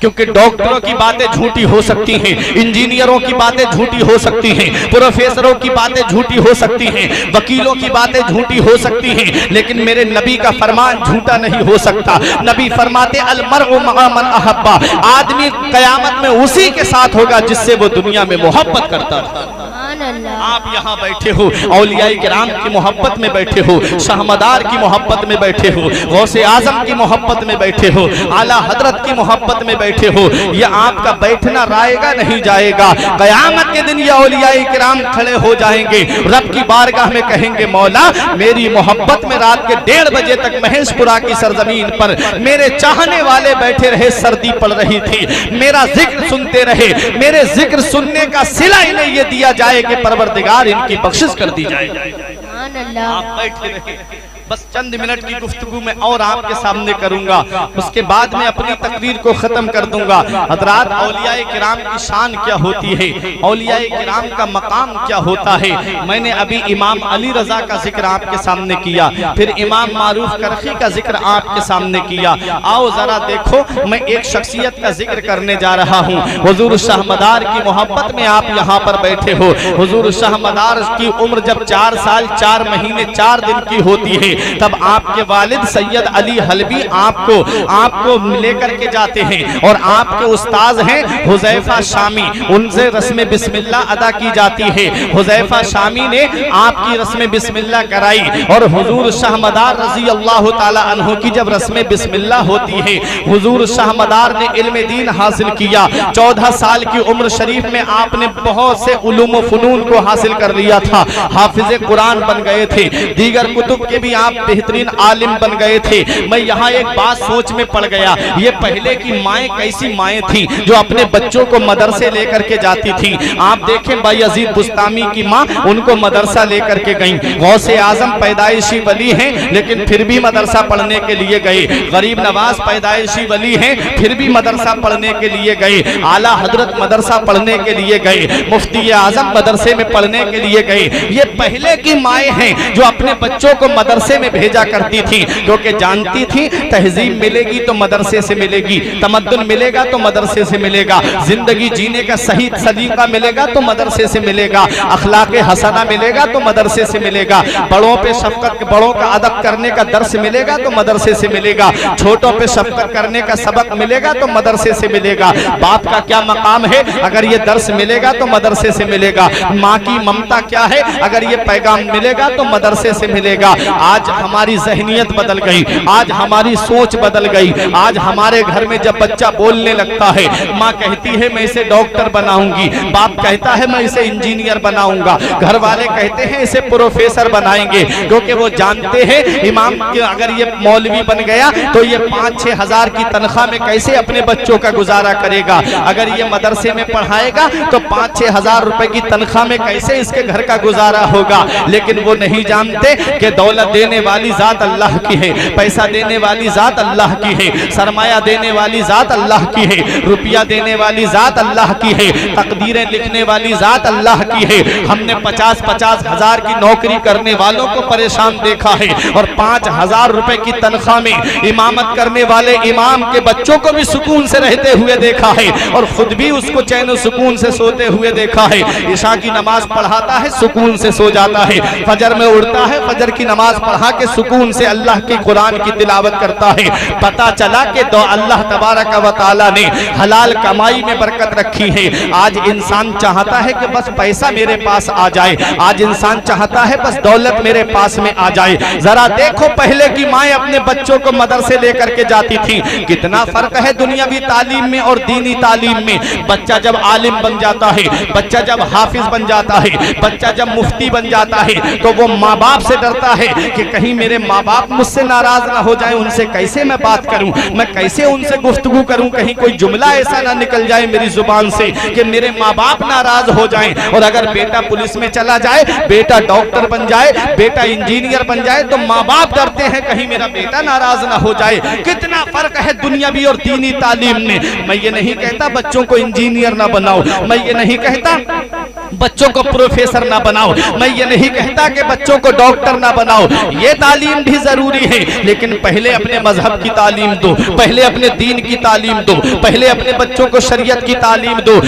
क्योंकि डॉक्टरों की बातें झूठी हो सकती हैं, इंजीनियरों की बातें झूठी हो सकती हैं, प्रोफेसरों की बातें झूठी हो सकती हैं, वकीलों की बातें झूठी हो सकती हैं, लेकिन मेरे नबी का फरमान झूठा नहीं हो सकता। नबी फरमाते अल मर्उ मअ मन अहब्बा, आदमी कयामत में उसी के साथ होगा जिससे वो दुनिया में मोहब्बत करता था। आप यहाँ बैठे हो, औलिया किराम की मोहब्बत में बैठे हो, शाहमदार की मोहब्बत में बैठे हो, गौसे आजम की मोहब्बत में बैठे हो, आला हजरत की मोहब्बत में बैठे हो। ये आपका बैठना रायगा नहीं जाएगा। कयामत के दिन ये औलिया किराम खड़े हो जाएंगे, रब की बारगाह में कहेंगे मौला मेरी मोहब्बत में रात के 1:30 बजे तक महेशपुरा की सरजमीन पर मेरे चाहने वाले बैठे रहे, सर्दी पड़ रही थी, मेरा जिक्र सुनते रहे, मेरे जिक्र सुनने का सिला इन्हें ये दिया जाए कि परवरदिगार इनकी बख्शिश कर दी जाए। आप बैठे रहे। बस चंद मिनट की गुफ्तगू में और आपके सामने करूंगा, उसके बाद में अपनी तकरीर को खत्म कर दूंगा। हजरात, औलियाए किराम की शान क्या होती है, औलियाए किराम का मकाम क्या होता है। मैंने अभी इमाम अली रजा का जिक्र आपके सामने किया, फिर इमाम मारूफ करखी का जिक्र आपके सामने किया। आओ जरा देखो, मैं एक शख्सियत का जिक्र करने जा रहा हूँ। हुजूर शाहमदार की मोहब्बत में आप यहाँ पर बैठे हो। हुजूर शाहमदार की उम्र जब 4 साल 4 महीने 4 दिन की होती है, तब आपके वालिद सैयद अली हलबी आपको लेकर के जाते हैं और आपके उस्ताद हैं हुजैफा शामी, उनसे रस्म बिस्मिल्लाह अदा की जाती है। हुजैफा शामी ने आपकी रस्म बिस्मिल्लाह कराई और हुजूर शाहमदार रजी अल्लाह ताला अन्हु की जब रस्म बिस्मिल्लाह होती है, हुजूर शाहमदार ने इल्म दीन हासिल किया। 14 साल की उम्र शरीफ में आपने बहुत से उलूम व फनून को हासिल कर लिया था, हाफिज कुरान बन गए थे, दीगर कुतुब के भी आप बेहतरीन आलिम बन गए थे। मैं यहाँ एक बात सोच में पड़ गया, ये पहले की माएँ कैसी माएँ थी जो अपने बच्चों को मदरसे लेकर के जाती थी। आप देखें बायजीद बुस्तामी की माँ उनको मदरसा लेकर के गई। गौसे आजम पैदाइशी वली हैं लेकिन फिर भी मदरसा पढ़ने के लिए गए। गरीब नवाज पैदाइशी वली हैं फिर भी मदरसा पढ़ने के लिए गए। आला हजरत मदरसा पढ़ने के लिए गए। मुफ्ती आजम मदरसे में पढ़ने के लिए गए। ये पहले की माएँ हैं जो अपने बच्चों को मदरसे में भेजा करती थी, क्योंकि जानती थी तहजीब मिलेगी तो मदरसे से मिलेगी, तमद्दुन मिलेगा तो मदरसे से मिलेगा, जिंदगी जीने का सही सलीका मिलेगा तो मदरसे से मिलेगा, अखलाके हसना मिलेगा तो मदरसे से मिलेगा, बड़ों पे शफकत, बड़ों का अदब करने का दर्स मिलेगा तो मदरसे से मिलेगा, छोटों पे शफकत करने का सबक मिलेगा तो मदरसे से मिलेगा। बाप का क्या मकाम है, अगर ये दर्स मिलेगा तो मदरसे से मिलेगा। माँ की ममता क्या है, अगर ये पैगाम मिलेगा तो मदरसे से मिलेगा। आज हमारी जहनियत बदल गई, आज हमारी सोच बदल गई। आज हमारे घर में जब बच्चा बोलने लगता है, माँ कहती है मैं इसे डॉक्टर बनाऊंगी, बाप कहता है मैं इसे इंजीनियर बनाऊंगा, घर वाले कहते हैं इसे प्रोफेसर बनाएंगे, क्योंकि वो जानते हैं इमाम के अगर ये मौलवी बन गया तो ये 5-6 हजार की तनख्वाह में कैसे अपने बच्चों का गुजारा करेगा। अगर ये मदरसे में पढ़ाएगा तो 5-6 हजार रुपए की तनख्वाह में कैसे इसके घर का गुजारा होगा। लेकिन वो नहीं जानते कि दौलत देने वाली जात अल्लाह की है, पैसा देने वाली जात अल्लाह की है, सरमाया देने वाली जात अल्लाह की है, रुपया देने वाली जात अल्लाह की है, तकदीरें लिखने वाली जात अल्लाह की है। हमने 50-50 हजार की नौकरी करने वालों को परेशान देखा है और 5,000 रुपए की तनख्वाह में इमामत करने वाले इमाम के बच्चों को भी सुकून से रहते हुए देखा है और खुद भी उसको चैन सुकून से सोते हुए देखा है। ईशा की नमाज पढ़ाता है, सुकून से सो जाता है, फजर में उड़ता है, फजर की नमाज पढ़ा पढ़ा के सुकून से अल्लाह की कुरान की तिलावत करता है, पता चला कि अल्लाह तबारक व तआला ने हलाल कमाई में बरकत रखी है। आज इंसान चाहता है कि बस पैसा मेरे पास आ जाए, आज इंसान चाहता है बस दौलत मेरे पास में आ जाए। जरा देखो पहले की माएँ अपने बच्चों को मदरसे लेकर के जाती थी, कितना फर्क है दुनियावी तालीम में और दीनी तालीम में। बच्चा जब आलिम बन जाता है, बच्चा जब हाफिज बन जाता है, बच्चा जब मुफ्ती बन जाता है, तो वो माँ बाप से डरता है कि कहीं मेरे माँ बाप मुझसे नाराज ना हो जाए, उनसे कैसे मैं बात करूं, मैं कैसे उनसे गुफ्तगू करूं, कहीं कोई जुमला ऐसा ना निकल जाए मेरी जुबान से कि मेरे माँ बाप नाराज हो जाएं। और अगर बेटा पुलिस में चला जाए, बेटा डॉक्टर बन जाए, बेटा इंजीनियर बन जाए, तो माँ बाप डरते हैं कहीं मेरा बेटा नाराज ना हो जाए। कितना फर्क है दुनियावी और दीनी तालीम में। मैं ये नहीं कहता बच्चों को इंजीनियर ना बनाओ, मैं ये नहीं कहता बच्चों को प्रोफेसर ना बनाओ, मैं ये नहीं कहता कि बच्चों को डॉक्टर ना बनाओ, ये तालीम भी जरूरी है, लेकिन पहले अपने मजहब की तालीम दो, पहले अपने दीन की तालीम दो, पहले अपने बच्चों को शरीयत की तालीम दो,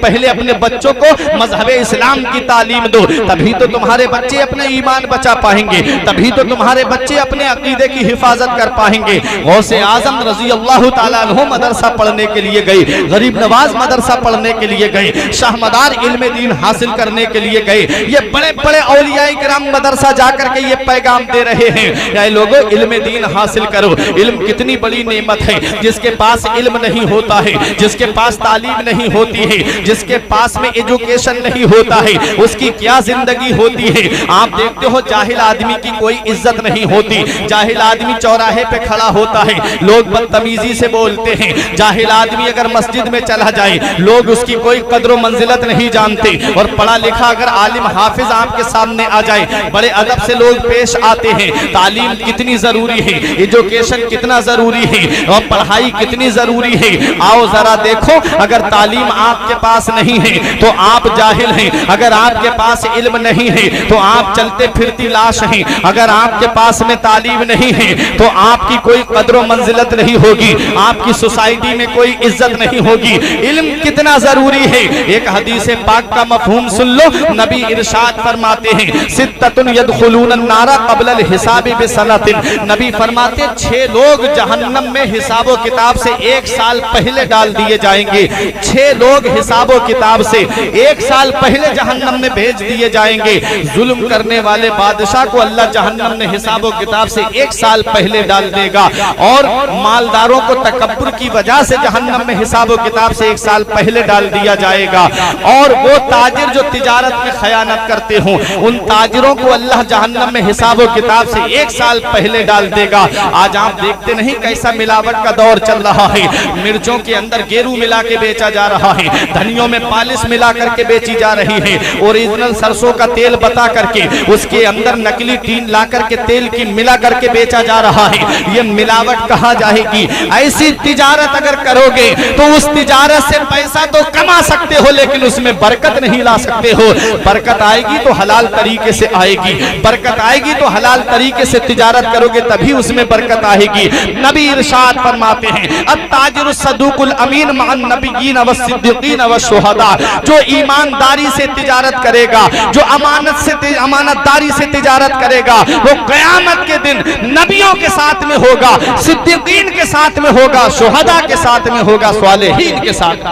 पहले अपने बच्चों को मजहब इस्लाम की तालीम दो। तभी तो तुम्हारे बच्चे अपने ईमान बचा पाएंगे, तभी तो तुम्हारे बच्चे अपने अकीदे की हिफाजत कर पाएंगे। गौसे आजम रजी अल्लाह ताला अन्हु मदरसा पढ़ने के लिए गए, गरीब नवाज मदरसा पढ़ने के लिए गए, शाहमदार इल्म दीन हासिल करने के लिए गए। ये बड़े बड़े औलियाए किराम मदरसा जाकर के ये पैगाम दे रहे हैं, या लोगों इल्म दीन हासिल करो। इल्म कितनी बड़ी नेमत है, जिसके पास इल्म नहीं होता है, जिसके पास तालीम नहीं होती है, जिसके पास में एजुकेशन नहीं होता है, उसकी क्या जिंदगी होती है। आप देखते हो जाहिल आदमी की कोई इज्जत नहीं होती, जाहिल आदमी चौराहे पे खड़ा होता है, लोग बदतमीजी से बोलते हैं। जाहिल आदमी अगर मस्जिद में चला जाए, लोग उसकी कोई कद्र मंजिलत नहीं जानते। और पढ़ा लिखा अगर आलिम हाफिज आपके सामने आ जाए, बड़े अदब से लोग पेश आते हैं। तालीम कितनी जरूरी है, एजुकेशन कितना जरूरी है, और पढ़ाई कितनी जरूरी है। आओ जरा देखो, अगर तालीम आपके पास नहीं है तो आप जाहिल हैं, अगर आपके पास इल्म नहीं है तो आप चलते फिरती लाश हैं, अगर आपके पास में तालीम नहीं है तो आपकी कोई कद्र मंजिलत नहीं होगी, आपकी सोसाइटी में कोई इज्जत नहीं होगी। इल्म कितना जरूरी है। एक हदीस पाक का मफहूम सुन लो, नबी इरशाद फरमाते हैं, सित्ततुन यदखुलून अन्नारा क़ब्ल हिसाबि बिसनतिन। नबी फरमाते 6 लोग जहन्नम में हिसाबो किताब से 1 साल पहले डाल दिए जाएंगे। 6 लोग हिसाबो किताब से 1 साल पहले जहन्नम में भेज दिए जाएंगे। जुल्म करने वाले बादशाह को अल्लाह जहन्नम में हिसाबो किताब से 1 साल पहले डाल देगा, और मालदारों को तकब्बुर की वजह से जहन्नम में हिसाबो किताब से 1 साल पहले डाल दिया जाएगा। और वो ताजिर जो तिजारत में खयानत करते हो, उन ताजिरों को अल्लाह जहन्नम में हिसाबो किताब से 1 साल पहले डाल देगा। आज आप देखते नहीं कैसा मिलावट का दौर चल रहा है। मिर्चों के अंदर गेरू मिला के बेचा जा रहा है, धनियों में पालिश मिला करके बेची जा रही है, ओरिजिनल सरसों का तेल बता करके उसके अंदर नकली टीन ला करके तेल की मिला करके बेचा जा रहा है। ये मिलावट कहाँ जाएगी? ऐसी तिजारत अगर करोगे तो उस तिजारत से पैसा तो कमा सकते हो, लेकिन उसमें बरकत नहीं ला सकते हो। बरकत आएगी तो हलाल तरीके से आएगी, बरकत आएगी तो हलाल तरीके से तिजारत करोगे तभी उसमें बरकत आएगी। नबी इरशाद फरमाते हैं, अत्ताजिरु सदूकुल अमीन मअन नबिय्यीन व सिद्दीकीन व शुहदा। जो ईमानदारी से तिजारत करेगा, जो अमानतदारी से तिजारत करेगा, वो क़यामत के दिन नबियों के साथ में होगा, सिद्दीकीन के साथ में होगा, शुहदा के साथ में होगा, स्वालिहीन के साथ।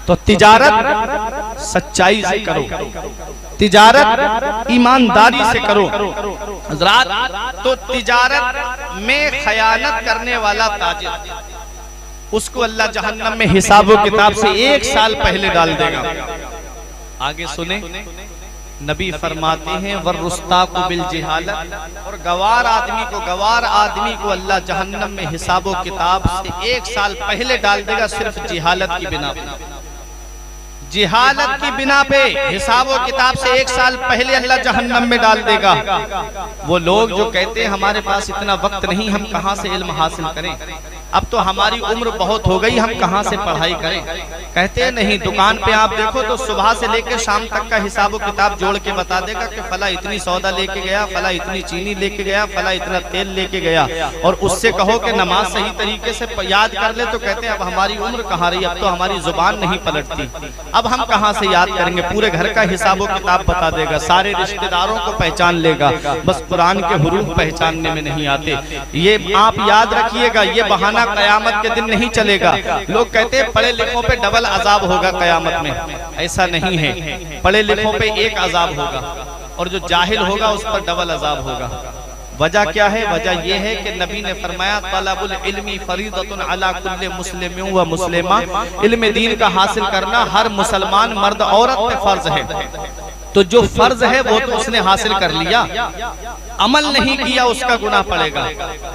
तो तिजारत सच्चाई से करो, तिजारत ईमानदारी से करो हज़रात। तो तिजारत में खयानत करने वाला ताजिर, उसको अल्लाह जहन्नम में हिसाब किताब से 1 साल पहले डाल देगा। आगे सुने, नबी फरमाते हैं, वरुस्ताकु बिल जिहालत, और गवार आदमी को अल्लाह जहन्नम में हिसाब किताब से 1 साल पहले डाल देगा, सिर्फ जिहालत की बिना पे। जिहालत की बिना पे हिसाब किताब से 1 साल पहले अल्लाह जहन्नम में डाल देगा। वो लोग जो कहते हैं हमारे पास इतना वक्त नहीं, हम कहां से इल्म हासिल करें। अब तो हमारी उम्र बहुत हो गई, हम कहाँ से पढ़ाई करें। कहते हैं नहीं, दुकान पे आप देखो तो सुबह से लेकर शाम तक का हिसाब व किताब जोड़ के बता देगा कि फला इतनी सौदा लेके गया, फला इतनी चीनी लेके गया, फला इतना तेल लेके गया। और उससे कहो कि नमाज सही तरीके से याद कर ले तो कहते हैं अब हमारी उम्र कहाँ रही, अब तो हमारी जुबान नहीं पलटती, अब हम कहाँ से याद करेंगे। पूरे घर का हिसाब व किताब बता देगा, सारे रिश्तेदारों को पहचान लेगा, बस कुरान के हुरूफ पहचानने में नहीं आते। ये आप याद रखिएगा, ये बहाना कयामत के दिन नहीं चलेगा। लोग कहते हैं पढ़े लिखों पे डबल अजाब होगा कयामत में, ऐसा नहीं है। पढ़े लिखों पे एक अजाब होगा और जो जाहिल होगा उस पर डबल अजाब होगा। वजह क्या है? वजह यह है कि नबी ने फरमाया तलबुल इल्मी फरीदतुन अला कुल्li मुस्लिमिन व मुस्लिमा, इल्म दीन का हासिल करना हर मुसलमान मर्द औरत पे फर्ज है। तो जो फर्ज है वो तो उसने हासिल कर लिया, अमल नहीं किया उसका गुनाह पड़ेगा।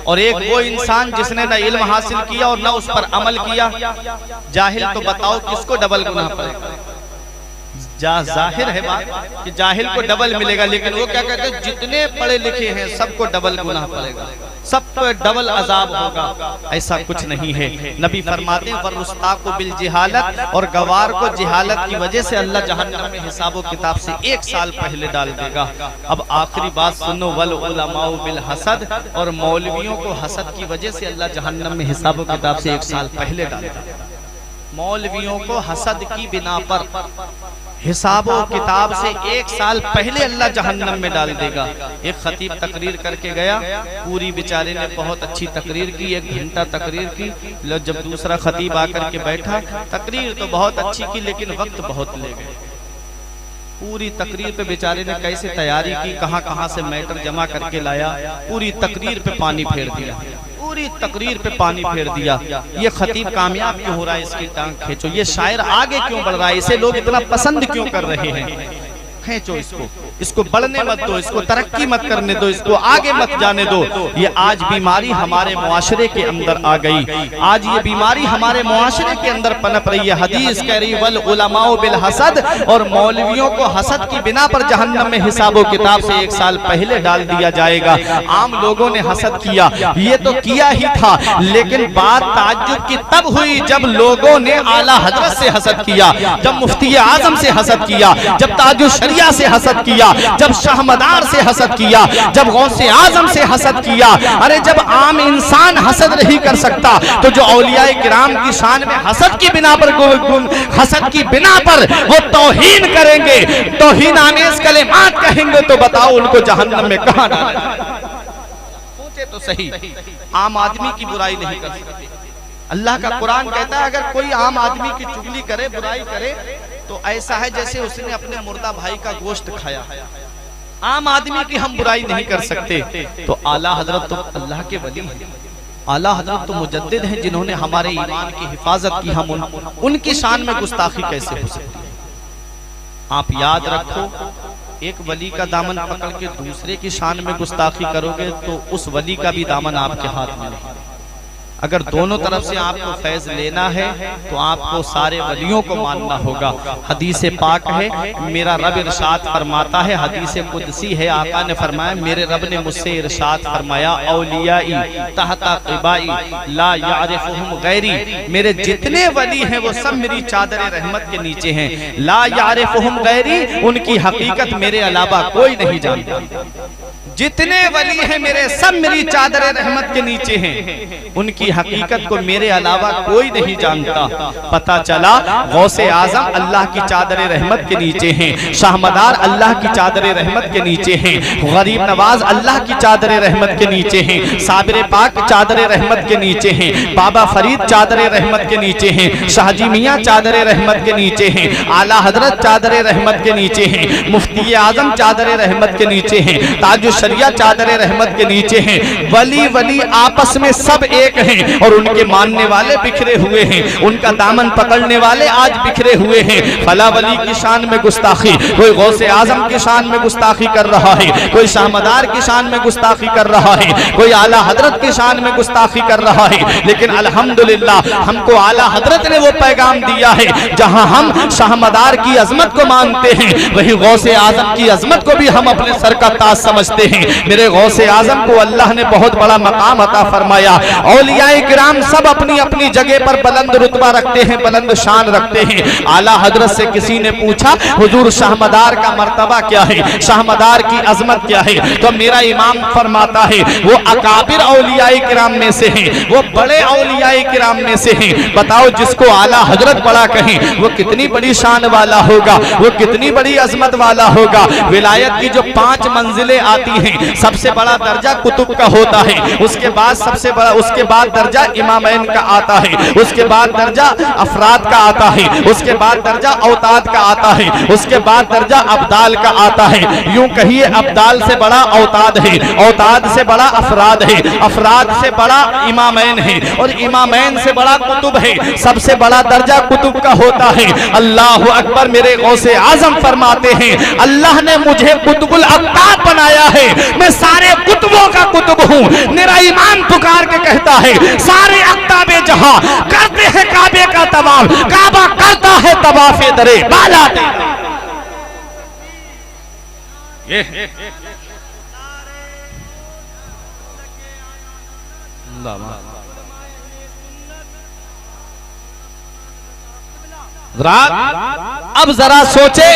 और एक वो इंसान जिसने न इल्म हासिल किया और न उस पर अमल किया, जाहिल, तो बताओ किसको डबल गुनाह पड़ेगा? जाहिर है बात कि जाहिल को डबल मिलेगा, लेकिन वो क्या कहते हैं जितने पढ़े लिखे हैं सबको डबल गुनाह पड़ेगा, सब पे डबल अजाब होगा। ऐसा कुछ नहीं है। नबी फरमाते हैं वरुस्ताकु बिल जिहालत, और गवार को जिहालत की वजह से अल्लाह जहन्नम में हिसाब किताब से 1 साल पहले डाल देगा। अब आखिरी बात सुनो, वल उलमाउ बिल हसद, और मौलवियों को हसद की वजह से अल्लाह जहन्नम में हिसाब किताब से 1 साल पहले डाल देगा। मौलवियों को हसद की बिना पर हिसाबो किताब से 1 साल पहले अल्लाह जहन्नम में डाल देगा। एक खतीब तकरीर करके गया, पूरी बेचारे ने बहुत अच्छी तकरीर की, 1 घंटा तकरीर की। जब दूसरा खतीब आकर के बैठा, तकरीर तो बहुत अच्छी की लेकिन वक्त बहुत ले गए। पूरी तकरीर पे बेचारे ने कैसे तैयारी की, कहाँ कहाँ से मैटर जमा करके लाया, पूरी तकरीर पे पानी फेर दिया, पूरी तकरीर पे पानी फेर दिया। ये खतीब कामयाब क्यों हो रहा है, इसकी टांग खींचो। ये शायर आगे क्यों बढ़ रहा है, इसे लोग इतना पसंद क्यों कर रहे हैं, खींचो इसको, इसको बढ़ने मत दो, इसको तरक्की मत करने दो, इसको आगे मत जाने दो। ये आज बीमारी हमारे मुआशरे के अंदर आ गई, आज ये बीमारी हमारे मुआशरे के अंदर पनप रही है। हदीस कह रही वल उलमाओ बिल हसद, और मौलवियों को हसद की बिना पर जहन्नम में हिसाबो किताब से 1 साल पहले डाल दिया जाएगा। आम लोगों ने हसद किया, ये तो किया ही था, लेकिन बात ताज्जुब की तब हुई जब लोगों ने आला हजरत से हसद किया, जब मुफ्ती आजम से हसद किया, जब ताजुश से हसद किया, जब शाहमदार से हसद किया, जब गौसे आजम से हसद किया। अरे जब आम इंसान हसद नहीं कर सकता तो जो औलियाए किराम की शान में हसद की बिना पर हसद की बिना पर वो तौहीन करेंगे, तौहीन आमेज कलेमात कहेंगे, तो बताओ उनको जहन्नम में कहां डालें? सोचे तो सही, आम आदमी की बुराई नहीं कर सकते। अल्लाह का कुरान कहता है अगर कोई आम आदमी की चुगली करे, बुराई करे, तो ऐसा है जैसे उसने अपने मुर्दा भाई का गोश्त खाया। आम आदमी की हम बुराई नहीं कर सकते। तो आला हजरत तो अल्लाह के वली हैं, आला हजरत तो मुजद्दिद हैं जिन्होंने हमारे ईमान की हिफाजत की। हम उनकी शान में गुस्ताखी कैसे हो सकती है? आप याद रखो, एक वली का दामन पकड़ के दूसरे की शान में गुस्ताखी करोगे तो उस वली का भी दामन आपके हाथ में नहीं। अगर दोनों तरफ से आपको फैज लेना है तो आपको सारे वलियों को मानना होगा। हदीस पाक है, मेरा रब इरशाद फरमाता है, हदीस कुदसी है, आका ने फरमाया मेरे रब ने मुझसे इरशाद फरमाया औलियाई तहता क़िबाई ला यारिफुहुम गैरी, मेरे जितने वली हैं वो सब मेरी चादर रहमत के नीचे हैं। ला यारिफुहुम गैरी, उनकी हकीकत मेरे अलावा कोई नहीं जानता। जितने वली हैं मेरे सब मेरी चादर रहमत के नीचे हैं, उनकी हकीकत को मेरे अलावा कोई नहीं जानता। पता चला गौसे आजम अल्लाह की चादर रहमत के नीचे हैं, शाहमदार अल्लाह की चादर रहमत के नीचे हैं, गरीब नवाज अल्लाह की चादर रहमत के नीचे हैं, साबिर पाक चादर रहमत के नीचे हैं, बाबा फरीद चादर रहमत के नीचे हैं, शाहजी मियाँ चादर रहमत के नीचे हैं, आला हजरत चादर रहमत के नीचे हैं, मुफ्ती आजम चादर रहमत के नीचे हैं, ताजुश शरिया चादर रहमत के नीचे हैं। वली वली आपस में सब एक हैं और उनके मानने वाले बिखरे हुए हैं, उनका दामन पकड़ने वाले आज बिखरे हुए हैं। फला वली की शान में गुस्ताखी, कोई गौसे आजम की शान में गुस्ताखी कर रहा है, कोई शाहमदार की शान में गुस्ताखी कर रहा है, कोई आला हजरत की शान में गुस्ताखी कर रहा है। लेकिन अल्हम्दुलिल्लाह हमको आला हजरत ने वो पैगाम दिया है, जहां हम शाहमदार की अजमत को मानते हैं वही गौसे आजम की अजमत को भी हम अपने सर का ताज समझते हैं। हैं। मेरे गौसे आजम को अल्लाह ने बहुत बड़ा मकाम अता फरमाया। औलियाए किराम सब अपनी अपनी जगह पर बुलंद रुतबा रखते हैं, बुलंद शान रखते हैं। आला हजरत से किसी ने पूछा हुजूर शाहमदार का मर्तबा क्या है, शाहमदार की अजमत क्या है? तो मेरा इमाम फरमाता है वो अकाबिर औलियाए किराम में से हैं, वो बड़े औलियाए किराम में से हैं। बताओ जिसको आला हजरत बड़ा कहें वो कितनी बड़ी शान वाला होगा, वो कितनी बड़ी अजमत वाला होगा। विलायत की जो 5 मंजिलें आती हैं, सबसे बड़ा दर्जा कुतुब का होता है, उसके बाद सबसे बड़ा, उसके बाद दर्जा इमामैन का आता है, उसके बाद दर्जा अफराद का आता है, उसके बाद दर्जा औताद का आता है, उसके बाद दर्जा अब्दाल का आता है। यूं कहिए अब्दाल से बड़ा औताद है, औताद से बड़ा अफराद है, अफराद से बड़ा इमामैन है, और इमामैन से बड़ा कुतुब है। सबसे बड़ा दर्जा कुतुब का होता है। अल्लाह अकबर। मेरे गौसे आजम फरमाते हैं अल्लाह ने मुझे कुतुबुल अक्ताब बनाया है, मैं सारे कुतुबों का कुतुब हूँ। मेरा ईमान पुकार के कहता है सारे अक्ताबे जहां करते हैं काबे का तवाफ, काबा करता है तवाफे दरे बाला। अब जरा सोचे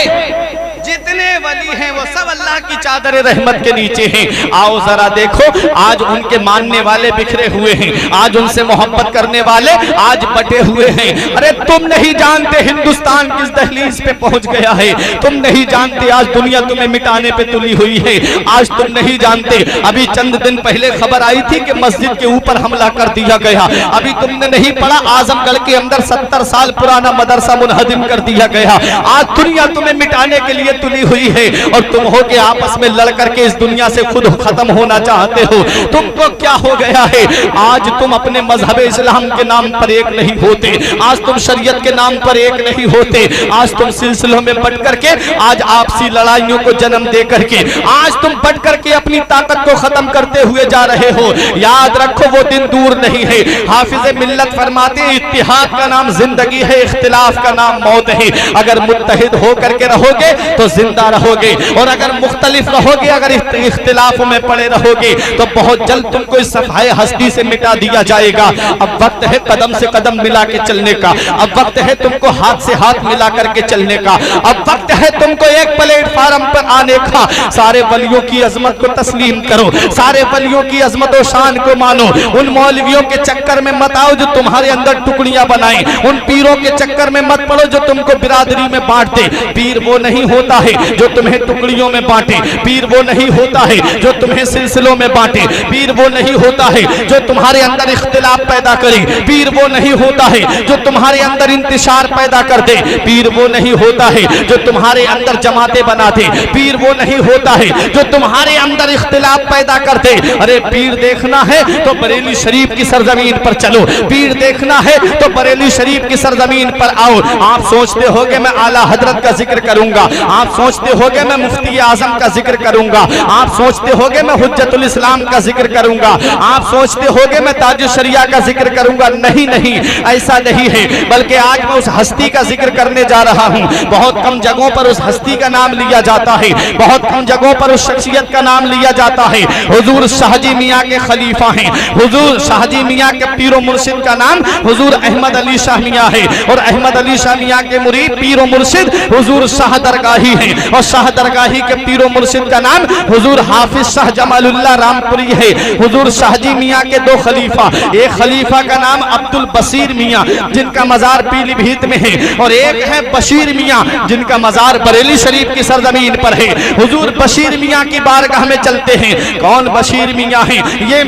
जितने वली हैं वो सब अल्लाह की चादर रहमत के नीचे हैं। आओ जरा देखो आज उनके मानने वाले बिखरे हुए हैं, आज उनसे मोहब्बत करने वाले आज बटे हुए हैं। अरे तुम नहीं जानते हिंदुस्तान किस दहलीज पे पहुंच गया है, तुम नहीं जानते आज दुनिया तुम्हें मिटाने पे तुली हुई है, आज तुम नहीं जानते। अभी चंद दिन पहले खबर आई थी कि मस्जिद के ऊपर हमला कर दिया गया। अभी तुमने नहीं पढ़ा आजमगढ़ के अंदर 70 साल पुराना मदरसा मुनहदिम कर दिया गया। आज दुनिया तुम्हें मिटाने के लिए तुली हुई है और तुम हो के आपस में लड़ करके इस दुनिया से खुद खत्म होना चाहते हो। तुमको क्या हो गया है? आज तुम अपने मजहब इस्लाम के नाम पर एक नहीं होते, आज तुम शरीयत के नाम पर एक नहीं होते, आज तुम सिलसिलों में बट करके आज आपसी लड़ाइयों को जन्म दे करके आज तुम बट करके अपनी ताकत को खत्म करते हुए जा रहे हो। याद रखो वो दिन दूर नहीं है। हाफिज मिल्लत फरमाते हैं इत्तिहाद का नाम जिंदगी है, इख्तिलाफ का नाम मौत है। अगर मुत्तहिद हो करके रहोगे तो जिंदा रहोगे, और अगर मुख्तलिफ रहोगे, अगर इख्तिलाफों में पड़े रहोगे तो बहुत जल्द तुमको इस सफाए हस्ती से मिटा दिया जाएगा। अब वक्त है कदम से कदम मिला के चलने का, अब वक्त है तुमको हाथ से हाथ मिला करके चलने का, अब वक्त है तुमको एक प्लेटफार्म पर आने का। सारे वलियों की अजमत को तस्लीम करो, सारे वलियों की अजमत और शान को मानो। उन मौलवियों के चक्कर में मत आओ जो तुम्हारे अंदर टुकड़ियां बनाए, उन पीरों के चक्कर में मत पड़ो जो तुमको बिरादरी में बांटते। पीर वो नहीं होता है जो तुम्हें टुकड़ियों में बांटे, पीर वो नहीं होता है जो तुम्हें सिलसिलों में बांटे, पीर वो नहीं होता है जो तुम्हारे अंदर इख्तिलाफ पैदा करे, पीर वो नहीं होता है जो तुम्हारे अंदर इंतशार पैदा कर दे, पीर वो नहीं होता है जो तुम्हारे अंदर जमातें बना दे, पीर वो नहीं होता है जो तुम्हारे अंदर इख्तिलाफ पैदा कर दे। अरे पीर देखना है तो बरेली शरीफ की सरजमीन पर चलो, पीर देखना है तो बरेली शरीफ की सरजमीन पर आओ। आप सोचते होगे मैं आला हजरत का जिक्र करूंगा, आप सोचते होगे मैं मुफ्ती आजम का जिक्र करूंगा, आप सोचते होगे मैं हुज्जतुल इस्लाम का जिक्र करूंगा, आप सोचते होगे मैं ताजुल शरिया का जिक्र करूंगा। नहीं नहीं, ऐसा नहीं है, बल्कि आज मैं उस हस्ती का जिक्र करने जा रहा हूं। बहुत कम जगहों पर उस हस्ती का नाम लिया जाता है, बहुत कम जगहों पर उस शख्सियत का नाम लिया जाता है। हुजूर शाहजी मियां के खलीफा हैं, हुजूर शाहजी मियां के पीरो मुर्शिद का नाम हुजूर अहमद अली शाह मियां है, और अहमद अली शाह मियां के मुरीद पीरो मुर्शिद हुजूर शाह दरगाही हैं, और शाह दरगाही के पीरो मुर्शिद का नाम हुजूर हाफिज शाह जमालुल्लाह रामपुरी है। हुजूर शाहजी मियां के 2 खलीफा, एक खलीफा का नाम अब्दुल बशीर मियां जिनका मजार पीलीभीत में है, और एक है बशीर मियां जिनका मजार बरेली शरीफ की सरजमीन पर है। हुजूर बशीर मियां की बारगाह में चलते हैं। कौन बशीर मियां हैं? ये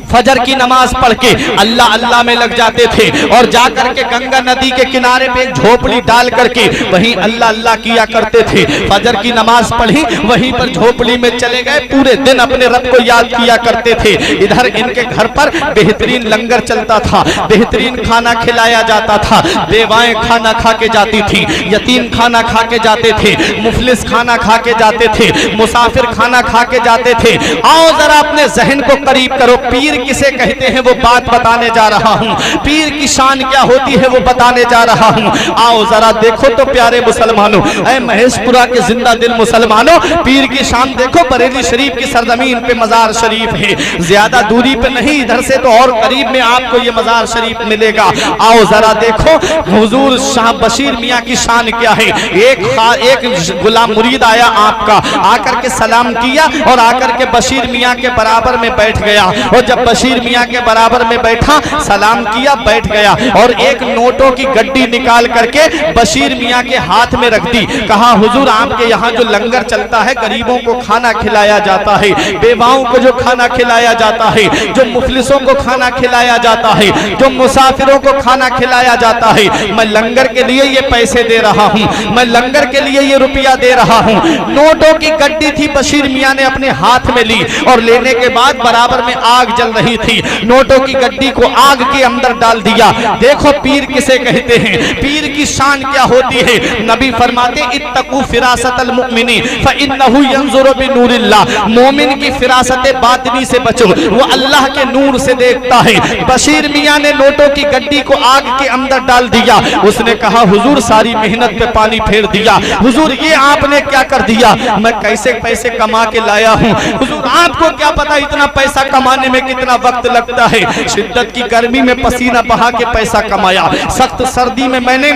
फजर की नमाज पढ़ के अल्लाह अल्लाह में लग जाते थे और जाकर के गंगा नदी के किनारे पे एक झोपड़ी डाल करके वहीं अल्लाह अल्लाह किया करते थे। फजर की नमाज पढ़ी, वहीं पर झोपड़ी में चले गए, पूरे दिन अपने रब को याद किया करते थे। इधर इनके घर पर बेहतरीन लंगर चलता था, बेहतरीन खाना खिलाया जाता था, बेवाएं खाना खा के जाती थी, यतीम खाना खा के जाते थे, मुफलिस खाना खा के जाते थे, मुसाफिर खाना खा के जाते थे। आओ जरा अपने जहन को करीब करो, पीर पीर किसे कहते हैं वो बात बताने जा रहा हूँ, पीर की शान क्या होती है वो बताने जा रहा हूँ। आओ जरा देखो तो प्यारे मुसलमानों, ऐ महेशपुरा के जिंदा दिल मुसलमानों, पीर की शान देखो। बरेली शरीफ की सरजमीन पे मजार शरीफ है, ज्यादा दूरी पे नहीं, इधर से तो और करीब में आपको ये मजार शरीफ मिलेगा। आओ जरा देखो हुजूर शाह बशीर मियाँ की शान क्या है। एक गुलाम मुरीद आया आपका, आकर के सलाम किया और आकर के बशीर मियाँ के बराबर में बैठ गया, और जब बशीर मियाँ के बराबर में बैठा, सलाम किया, बैठ गया, और एक नोटों की गड्डी निकाल करके बशीर मियाँ के हाथ में रख दी। कहा हुजूर आपके यहाँ जो लंगर चलता है, गरीबों को खाना खिलाया जाता है, बेवाओं को जो खाना खिलाया जाता है, जो मुफलिसों को खाना खिलाया जाता है, जो मुसाफिरों को खाना खिलाया जाता है, मैं लंगर के लिए ये पैसे दे रहा हूँ, मैं लंगर के लिए ये रुपया दे रहा हूँ। नोटों की गड्डी थी, बशीर मियाँ ने अपने हाथ में ली और लेने के बाद बराबर में आग जल रही थी, नोटों की गड्डी को आग के अंदर डाल दिया। देखो पीर किसे कहते हैं, पीर की शान क्या होती है। नबी फरमाते इत्तकू फिरासतल मुमिनी फइन्नहु यंजुरु बिनूरिल्लाह, मोमिन की फिरासत बातिनी से बचो, वो अल्लाह के नूर से देखता है। बशीर मियाँ ने नोटों की गड्डी को आग के अंदर डाल दिया। उसने कहा हुजूर सारी मेहनत पे पानी फेर दिया, हुजूर ये आपने क्या कर दिया, मैं कैसे पैसे कमा के लाया हूँ, हुजूर आपको क्या पता इतना पैसा कमाने में कितना वक्त लगता है। शिद्दत की गर्मी में पसीना बहा के पैसा कमाया, सख्त सर्दी में मैंने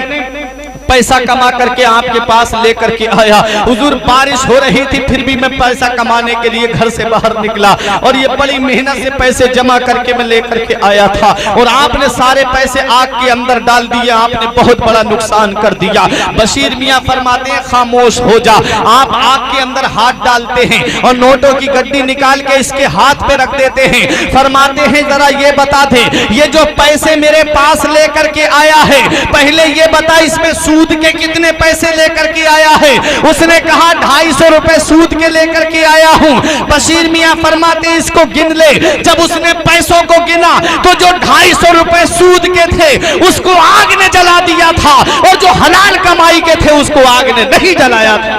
पैसा कमा करके आपके पास लेकर के आया। हुजूर बारिश हो रही थी फिर भी मैं पैसा कमाने के लिए घर से बाहर निकला, और ये बड़ी मेहनत से पैसे जमा करके मैं लेकर के आया था, और आपने सारे पैसे आग के अंदर डाल दिए, आपने बहुत बड़ा नुकसान कर दिया। बशीर मियाँ फरमाते हैं खामोश हो जा। आप आग के अंदर हाथ डालते हैं और नोटों की गड्डी निकाल के इसके हाथ पे रख देते हैं। फरमाते हैं जरा ये बता दे, ये जो पैसे मेरे पास लेकर के आया है, पहले ये बता इसमें सूद के कितने पैसे लेकर के आया है। उसने कहा 250 रुपए सूद के लेकर के आया हूं। बशीर मियाँ फरमाते इसको गिन ले। जब उसने पैसों को गिना तो जो 250 रुपए सूद के थे उसको आग ने जला दिया था, और जो हलाल कमाई के थे उसको आग ने नहीं जलाया था।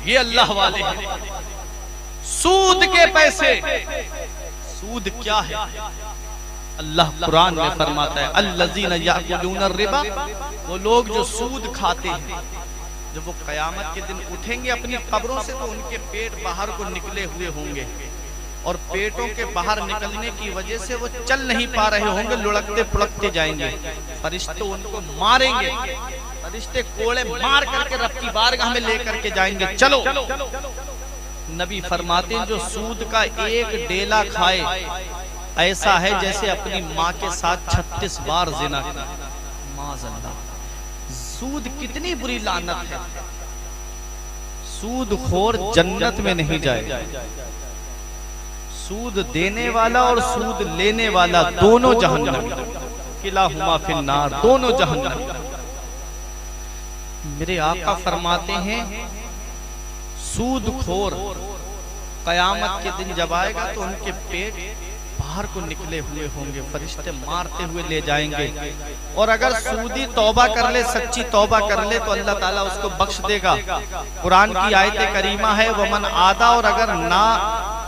ये अल्लाह वाले हैं। सूद के पैसे, सूद क्या है? अल्लाह कुरान में फरमाता है अल्लज़ीना याकुलूना रिबा, वो लोग जो सूद खाते हैं, जब वो कयामत के दिन उठेंगे अपनी कब्रों से तो उनके पेट बाहर को निकले हुए होंगे, और पेटों के बाहर निकलने की वजह से वो चल नहीं पा रहे होंगे, लुढ़कते पुढ़कते जाएंगे। फरिश्ते उनको मारेंगे, फरिश्ते कोड़े मार करके रब की बारगाह में लेकर के जाएंगे, चलो। नबी फरमाते हैं जो सूद का एक डेला खाए ऐसा है जैसे अपनी माँ के साथ 36 बार ज़िना किया। माज़अल्लाह, सूद कितनी बुरी लानत है। सूद खोर जन्नत में नहीं जाएगा। सूद देने वाला और सूद लेने वाला दोनों जहन्नम, किलाहुमा फिन्नार, दोनों जहन्नम। मेरे आका फरमाते हैं सूद खोर कयामत के दिन जब आएगा तो उनके पेट बाहर को निकले हुए होंगे, फरिश्ते मारते हुए ले जाएंगे। और अगर सूदी तौबा कर ले, सच्ची तौबा कर ले तो अल्लाह ताला उसको बख्श देगा। कुरान की आयत करीमा है वमन आदा, और अगर ना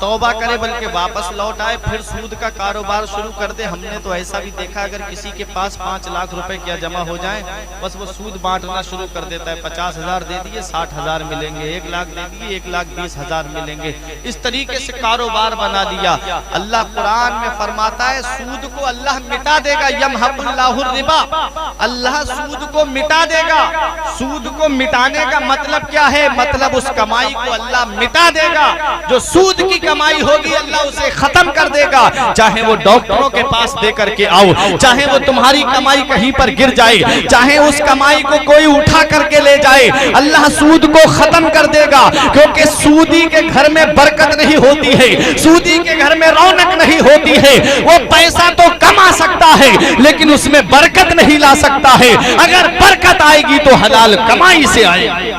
तौबा करे बल्कि वापस लौट आए फिर सूद का कारोबार शुरू कर दे। हमने तो ऐसा भी देखा, अगर किसी के पास 5 लाख रुपए क्या जमा हो जाए, बस वो सूद बांटना शुरू कर देता है। 50,000 दे दिए 60,000 मिलेंगे, 1 लाख दे दिए 1,20,000 मिलेंगे, इस तरीके से कारोबार बना दिया। अल्लाह कुरान में फरमाता है सूद को अल्लाह मिटा देगा, यमहकुल्लाहु रिबा, अल्लाह सूद को मिटा देगा। सूद को मिटाने का मतलब क्या है? मतलब उस कमाई को अल्लाह मिटा देगा। जो सूद की कमाई होगी अल्लाह उसे खत्म कर देगा। चाहे वो डॉक्टरों के पास दे करके आओ, चाहे वो तुम्हारी कमाई कहीं पर गिर जाए, चाहे उस कमाई को कोई उठा करके ले जाए, अल्लाह सूद को खत्म कर देगा। क्योंकि सूदी के घर में बरकत नहीं होती है, सूदी के घर में रौनक नहीं होती है। वो पैसा तो कमा सकता है लेकिन उसमें बरकत नहीं ला सकता है। अगर बरकत आएगी तो हलाल कमाई से आएगी।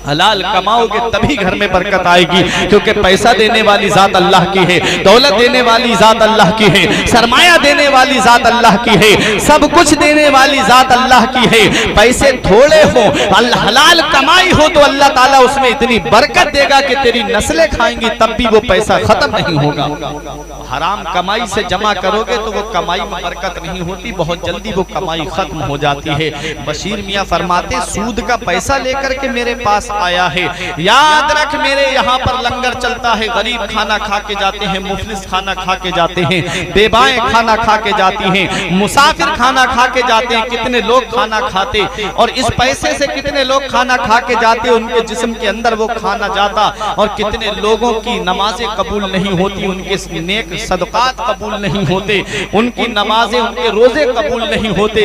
हलाल कमाओगे तभी घर में बरकत आएगी, क्योंकि पैसा देने वाली जात अल्लाह की है, दौलत देने वाली जात अल्लाह की है, सरमाया देने वाली जात अल्लाह की है, सब कुछ देने वाली जात अल्लाह की है। पैसे थोड़े हो, हलाल कमाई हो तो अल्लाह ताला उसमें इतनी बरकत देगा कि तेरी नस्लें खाएंगी तब भी वो पैसा खत्म नहीं होगा। हराम कमाई से जमा करोगे तो वो कमाई में बरकत नहीं होती, बहुत जल्दी वो कमाई खत्म हो जाती है। बशीर मियाँ फरमाते सूद का पैसा लेकर के मेरे पास आया है, याद रख मेरे यहाँ पर लंगर चलता है, गरीब खाना खा के जाते हैं, मुफलिस खाना खा के जाते हैं, बेबाएं खाना खा के जाती हैं, मुसाफिर खाना खा के जाते हैं। कितने लोग खाना खाते और इस पैसे से कितने लोग खाना खा के जाते, उनके जिस्म के अंदर वो खाना जाता, और कितने लोगों की नमाजें कबूल नहीं होती, उनके नेक सदकात कबूल नहीं होते, उनकी नमाजें उनके रोजे कबूल नहीं होते।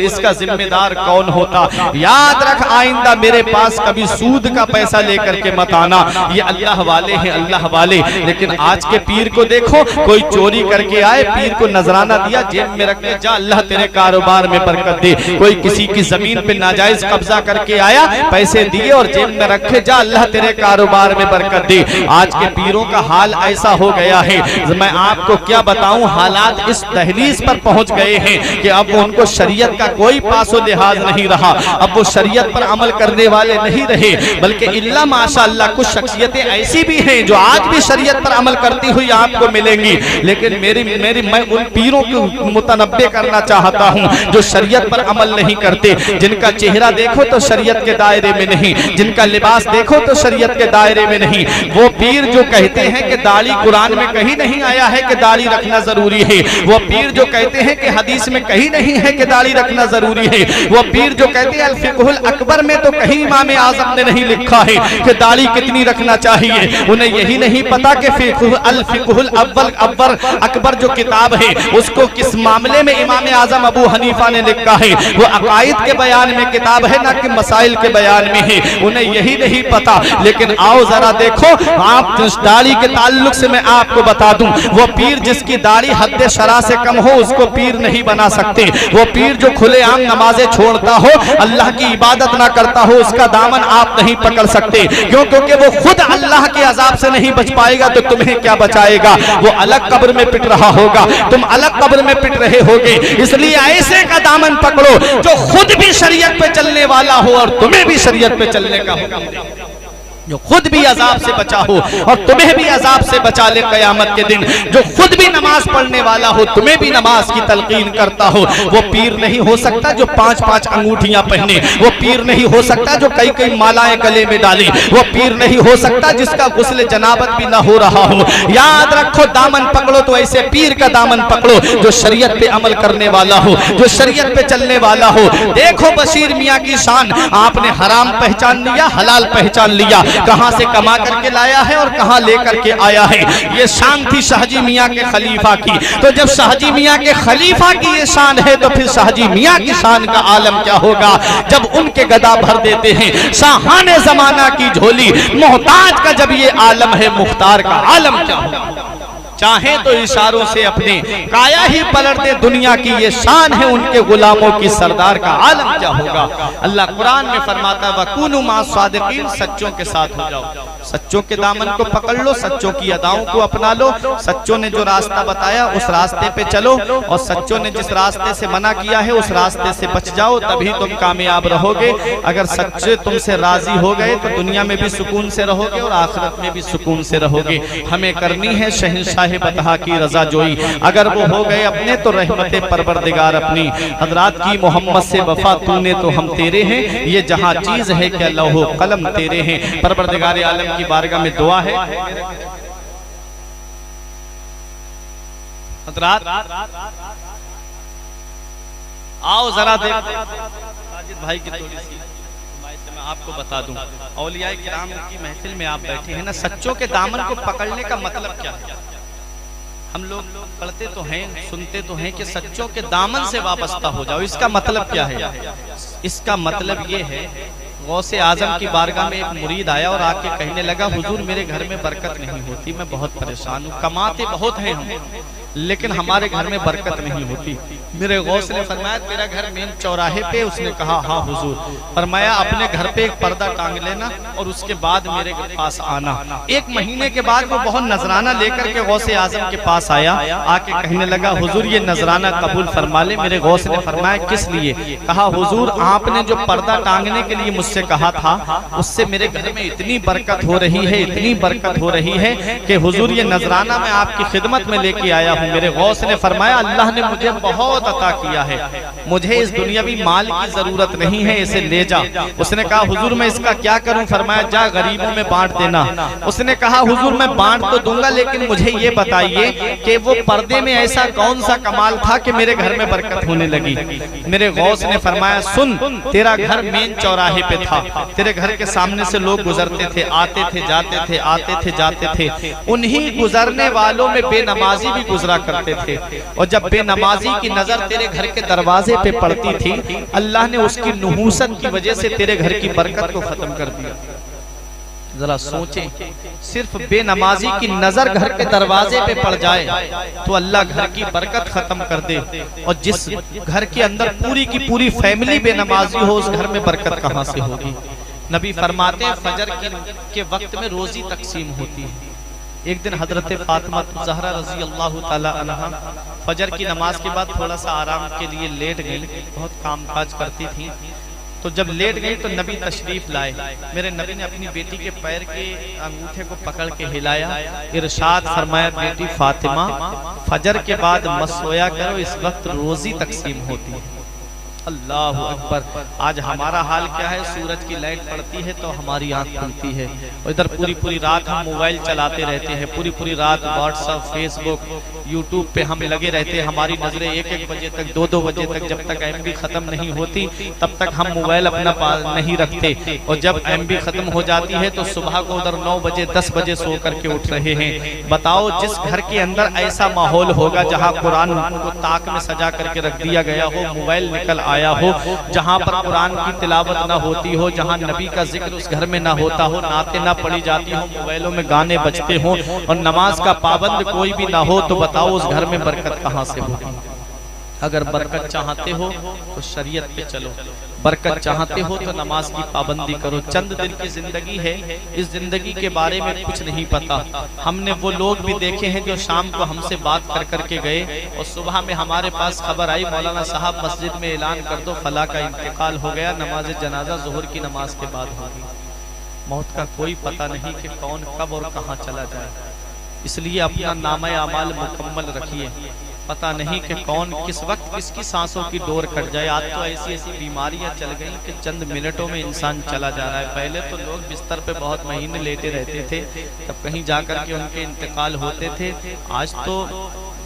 इसका जिम्मेदार कौन होता? याद रख आइंदा मेरे पास कभी सूद का पैसा लेकर के मत आना। ये अल्लाह वाले हैं, अल्लाह वाले। लेकिन आज के पीर को देखो, कोई चोरी करके आए, पीर को नजराना दिया, जेब में रख के जा, अल्लाह तेरे कारोबार में बरकत दे। कोई किसी की जमीन पे नाजायज कब्जा करके आया, पैसे दिए और जेब में रखे, जा अल्लाह तेरे कारोबार में बरकत दे। आज के पीरों का हाल ऐसा हो गया है, मैं आपको क्या बताऊं, हालात इस तहलीज पर पहुंच गए हैं कि अब उनको शरीयत का कोई पासो लिहाज नहीं रहा, अब वो शरीयत पर अमल करने वाले नहीं रहे। बल्कि इल्ला माशाअल्लाह कुछ शख्सियतें ऐसी भी हैं जो आज भी शरीयत पर अमल करती हुई आपको मिलेंगी। लेकिन मैं उन पीरों को मुतनब्बे करना चाहता हूं जो शरीयत पर अमल नहीं करते, जिनका चेहरा देखो तो शरीयत के दायरे में नहीं, जिनका लिबास देखो तो शरीयत के दायरे में नहीं। वो पीर जो कहते हैं कि दाढ़ी कुरान में कहीं नहीं आया है कि दाढ़ी रखना जरूरी है, वो पीर जो कहते हैं कि हदीस में कहीं नहीं है कि दाढ़ी रखना जरूरी है, वो पीर जो कहते हैं अल फिक़हुल अकबर में तो कहीं इमाम आज़म ने नहीं लिखा है कि दाढ़ी कितनी रखना चाहिए। उन्हें यही नहीं पता कि अल फिक़हुल अव्वल अकबर जो किताब है उसको किस मामले में इमाम आज़म अबू हनीफा ने लिखा है। वो अकायद के बयान में किताब है, ना कि मसाइल के बयान में है। उन्हें यही नहीं पता। लेकिन आओ जरा देखो, आप दाढ़ी के ताल्लुक से मैं आपको बता दूं, वो पीर जिसकी दाढ़ी हद शरा से कम हो उसको पीर नहीं बना सकते। वो पीर जो खुलेआम नमाजें छोड़ता हो, अल्लाह की इबादत ना करता हो, उसका दामन आप नहीं पकड़ सकते। क्यों? क्योंकि वो खुद अल्लाह के अजाब से नहीं बच पाएगा तो तुम्हें क्या बचाएगा? वो अलग कब्र में पिट रहा होगा, तुम अलग कब्र में पिट रहे होगे। इसलिए ऐसे का दामन पकड़ो जो खुद भी शरीयत पे चलने वाला हो और तुम्हें भी शरीयत पे चलने का हुक्म दे, जो खुद भी अजाब से बचा हो और तुम्हें भी अजाब से बचा ले कयामत के दिन, जो खुद भी नमाज पढ़ने वाला हो, तुम्हें भी नमाज की तलकीन करता हो। वो पीर नहीं हो सकता जो 5-5 अंगूठियां पहने, वो पीर नहीं हो सकता जो कई मालाएं गले में डाले, वो पीर नहीं हो सकता जिसका गुस्ल जनाबत भी ना हो रहा हो। याद रखो, दामन पकड़ो तो ऐसे पीर का दामन पकड़ो जो शरीयत पे अमल करने वाला हो, जो शरीयत पे चलने वाला हो। देखो बशीर मियाँ की शान, आपने हराम पहचान लिया, हलाल पहचान लिया, कहां से कमा करके लाया है और कहां लेकर के आया है। ये शान थी शाहजी मियाँ के खलीफा की। तो जब शाहजी मियाँ के खलीफा की ये शान है तो फिर शाहजी मियाँ की शान का आलम क्या होगा जब उनके गदा भर देते हैं शाहाने जमाना की झोली। मोहताज का जब ये आलम है, मुख्तार का आलम क्या होगा? चाहे तो इशारों से अपने काया ही पलट दे दुनिया की, ये शान है उनके गुलामों की, सरदार का आलम क्या होगा? अल्लाह कुरान में फरमाता है वकुनु मा सादिकीन, सच्चों के साथ हो जाओ। सच्चों के दामन को पकड़ लो, सच्चों की अदाओं को अपना लो। सच्चों ने जो रास्ता बताया उस रास्ते पे चलो, और सच्चों ने जिस रास्ते से मना किया है उस रास्ते से बच जाओ, तभी तुम कामयाब रहोगे। अगर सच्चे तुमसे राजी हो गए तो दुनिया में भी सुकून से रहोगे और आखिरत में भी सुकून से रहोगे। हमें करनी है शहंशाह बतहा की रजा जोई, अगर वो हो गए अपने तो रहमते परवरदिगार अपनी। हजरात की मोहम्मद से वफा तूने तो हम तेरे हैं, ये जहां चीज है कि लौहो कलम तेरे हैं। परवरदिगार आलम की बारगाह में दुआ है। हजरात आओ जरा देख साजिद भाई की थोड़ी सी मैं आपको बता दूं, औलियाए किराम की महफिल में आप बैठे हैं ना, सच्चों के दामन को पकड़ने का मतलब क्या है? हम लोग पढ़ते तो हैं, सुनते तो हैं कि सच्चों के दामन से वाबस्ता हो जाओ। इसका मतलब क्या है? इसका मतलब ये है, गौसे आजम की बारगाह में एक मुरीद आया और आके कहने लगा हुजूर मेरे घर में बरकत नहीं होती, मैं बहुत परेशान हूँ, कमाते बहुत हैं हम लेकिन हमारे घर में बरकत नहीं होती। मेरे गौस ने फरमाया तेरा घर मेन चौराहे पे? उसने कहा हाँ हुजूर। फरमाया अपने घर पे एक पर्दा टांग लेना और उसके बाद मेरे पास आना। 1 महीने के बाद वो बहुत नजराना लेकर के गौस आजम के पास आया, आके कहने लगा हुजूर ये नजराना कबूल फरमा ले। मेरे गौस ने फरमाया किस लिए? कहा हुजूर आपने जो पर्दा टांगने के लिए मुझसे कहा था उससे मेरे घर में इतनी बरकत हो रही है, इतनी बरकत हो रही है कि हुजूर ये नजराना मैं आपकी खिदमत में लेके आया हूँ। मेरे गौस ने फरमाया अल्लाह ने मुझे बहुत अता किया है, मुझे इस दुनियावी माल की जरूरत नहीं है, इसे ले जा। उसने कहा हुजूर मैं इसका क्या करूं? फरमाया जा गरीबों में बांट देना। उसने कहा हुजूर मैं बांट तो दूंगा लेकिन मुझे ये बताइए कि वो पर्दे में ऐसा कौन सा कमाल था कि मेरे घर में बरकत होने लगी। मेरे गौस ने फरमाया सुन, तेरा घर मेन चौराहे पे था, तेरे घर के सामने से लोग गुजरते थे, आते थे जाते थे, आते थे जाते थे। उन्हीं गुजरने वालों में बेनमाजी भी गुजरा करते थे और जब बेनमाजी की नजर तेरे घर के दरवाजे पे पड़ती थी अल्लाह ने उसकी नुहूसत की वजह से तेरे घर की बरकत को खत्म कर दिया। जरा सोचें, सिर्फ बेनमाजी की नजर घर के दरवाजे पे पड़ जाए तो अल्लाह घर की बरकत खत्म कर दे, और जिस घर के अंदर पूरी की पूरी फैमिली बेनमाजी हो उस घर में बरकत कहां से होगी। नबी फरमाते हैं फजर के वक्त में रोजी तकसीम होती है। एक दिन हजरत फातिमा ज़हरा रजी अल्लाह ताला अन्हा फजर की नमाज के बाद थोड़ा सा आराम के लिए लेट गई, बहुत कामकाज करती थी। तो जब लेट गई तो नबी तशरीफ लाए। मेरे नबी ने अपनी बेटी के पैर के अंगूठे को पकड़ के हिलाया, इरशाद फरमाया बेटी फातिमा फजर के बाद मत सोया करो, इस वक्त रोजी तकसीम होती है। अल्लाह अकबर। आज हमारा हाल क्या है, सूरज की लाइट पड़ती है तो हमारी आंख खुलती है और इधर पूरी पूरी रात हम मोबाइल चलाते रहते हैं, पूरी पूरी रात व्हाट्सएप फेसबुक यूट्यूब पे हम लगे रहते हैं। हमारी नजरें 1-1 बजे तक 2-2 बजे तक, जब तक एमबी खत्म नहीं होती तब तक हम मोबाइल अपना नहीं रखते, और जब एमबी खत्म हो जाती है तो सुबह को उधर 9 बजे 10 बजे सो करके उठ रहे हैं। बताओ जिस घर के अंदर ऐसा माहौल होगा जहाँ कुरान को ताक में सजा करके रख दिया गया हो, मोबाइल निकल आया हो, जहां पर कुरान की तिलावत ना होती हो, जहां नबी का जिक्र उस घर में ना होता हो, नाते ना पढ़ी जाती हो, मोबाइलों में गाने बजते हो और नमाज का पाबंद कोई भी ना हो, तो बताओ उस घर में बरकत कहां से होगी। अगर बरकत चाहते हो तो शरीयत पे चलो, बरकत चाहते हो तो नमाज की पाबंदी करो। चंद दिन की जिंदगी है, इस जिंदगी के बारे में कुछ नहीं पता। हमने वो लोग भी देखे हैं जो शाम को हमसे बात कर करके गए और सुबह में हमारे पास खबर आई मौलाना साहब मस्जिद में ऐलान कर दो फला का इंतकाल हो गया, नमाज जनाजा ज़ोहर की नमाज के बाद होगी। मौत का कोई पता नहीं कि कौन कब और कहाँ चला जाए, इसलिए अपना नामा अमाल मुकम्मल रखिए। पता नहीं कि कौन किस वक्त किसकी सांसों की डोर कट जाए। आज तो ऐसी ऐसी बीमारियां चल गई कि चंद मिनटों में इंसान चला जा रहा है। पहले तो लोग बिस्तर पे बहुत महीने लेटे रहते थे, तब कहीं जाकर के उनके इंतकाल होते थे। आज तो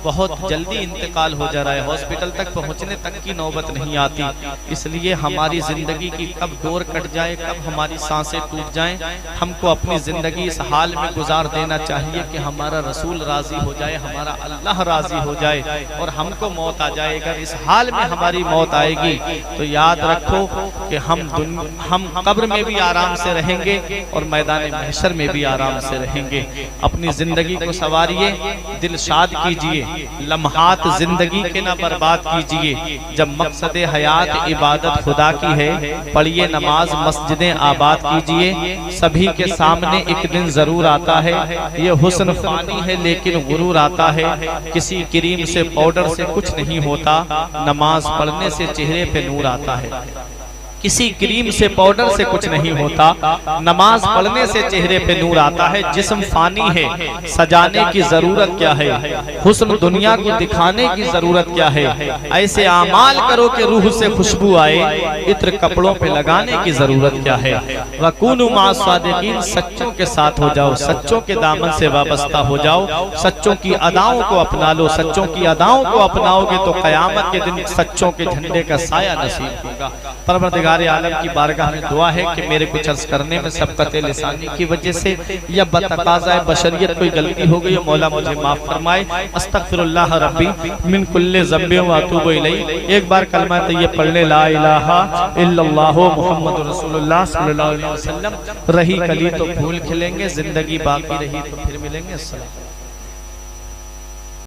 बहुत जल्दी इंतकाल हो जा रहा है, हॉस्पिटल तक पहुंचने तक की नौबत नहीं आती। इसलिए हमारी जिंदगी की कब डोर कट जाए, कब हमारी सांसें टूट जाएं, हमको अपनी जिंदगी इस हाल में गुजार देना चाहिए कि हमारा रसूल राजी हो जाए, हमारा अल्लाह राजी हो जाए और हमको मौत आ जाए। अगर इस हाल में हमारी मौत आएगी तो याद रखो कि हम कब्र में भी आराम से रहेंगे और मैदान महशर में भी आराम से रहेंगे। अपनी जिंदगी को संवारिए, दिलशाद कीजिए, लम्हात जिंदगी के ना बर्बाद कीजिए। जब मकसद हयात इबादत खुदा की है, पढ़िए नमाज मस्जिदें आबाद कीजिए। सभी के सामने एक दिन जरूर आता है, ये हुस्न फानी है लेकिन गुरूर आता है। किसी क्रीम से पाउडर से कुछ नहीं होता, नमाज पढ़ने से चेहरे पे नूर आता है। किसी क्रीम से पाउडर से कुछ नहीं होता, नमाज पढ़ने से चेहरे पे नूर आता है। जिस्म फानी है, सजाने की जरूरत क्या है, हुस्न दुनिया को दिखाने की जरूरत क्या है। ऐसे आमाल करो कि रूह से खुशबू आए, इत्र कपड़ों पे लगाने की जरूरत क्या है। वकूनु मा सादिकीन, सच्चों के साथ हो जाओ, सच्चों के दामन से वाबस्ता हो जाओ, सच्चों की अदाओं को अपना लो। सच्चों की अदाओं को अपनाओगे तो कयामत के दिन सच्चों के झंडे का साया नसीब होगा। परवरदिगार आलम की बारगाह में दुआ है कि मेरे कुछ अर्ज करने में सबकत लिसानी की वजह से या बतकाज़ाए बशरियत कोई गलती हो गई, मौला मुझे माफ फरमाए। अस्तगफिरुल्लाह रब्बी मिन कुल्ले ज़ंबि व अतूबु इलैहि। एक बार कलमा तैयब पढ़ ले, ला इलाहा इल्लल्लाह मुहम्मदुर रसूलुल्लाह सल्लल्लाहु अलैहि वसल्लम। रही कली तो फूल खिलेंगे, जिंदगी बाकी रही तो फिर मिलेंगे। अस्सलाम।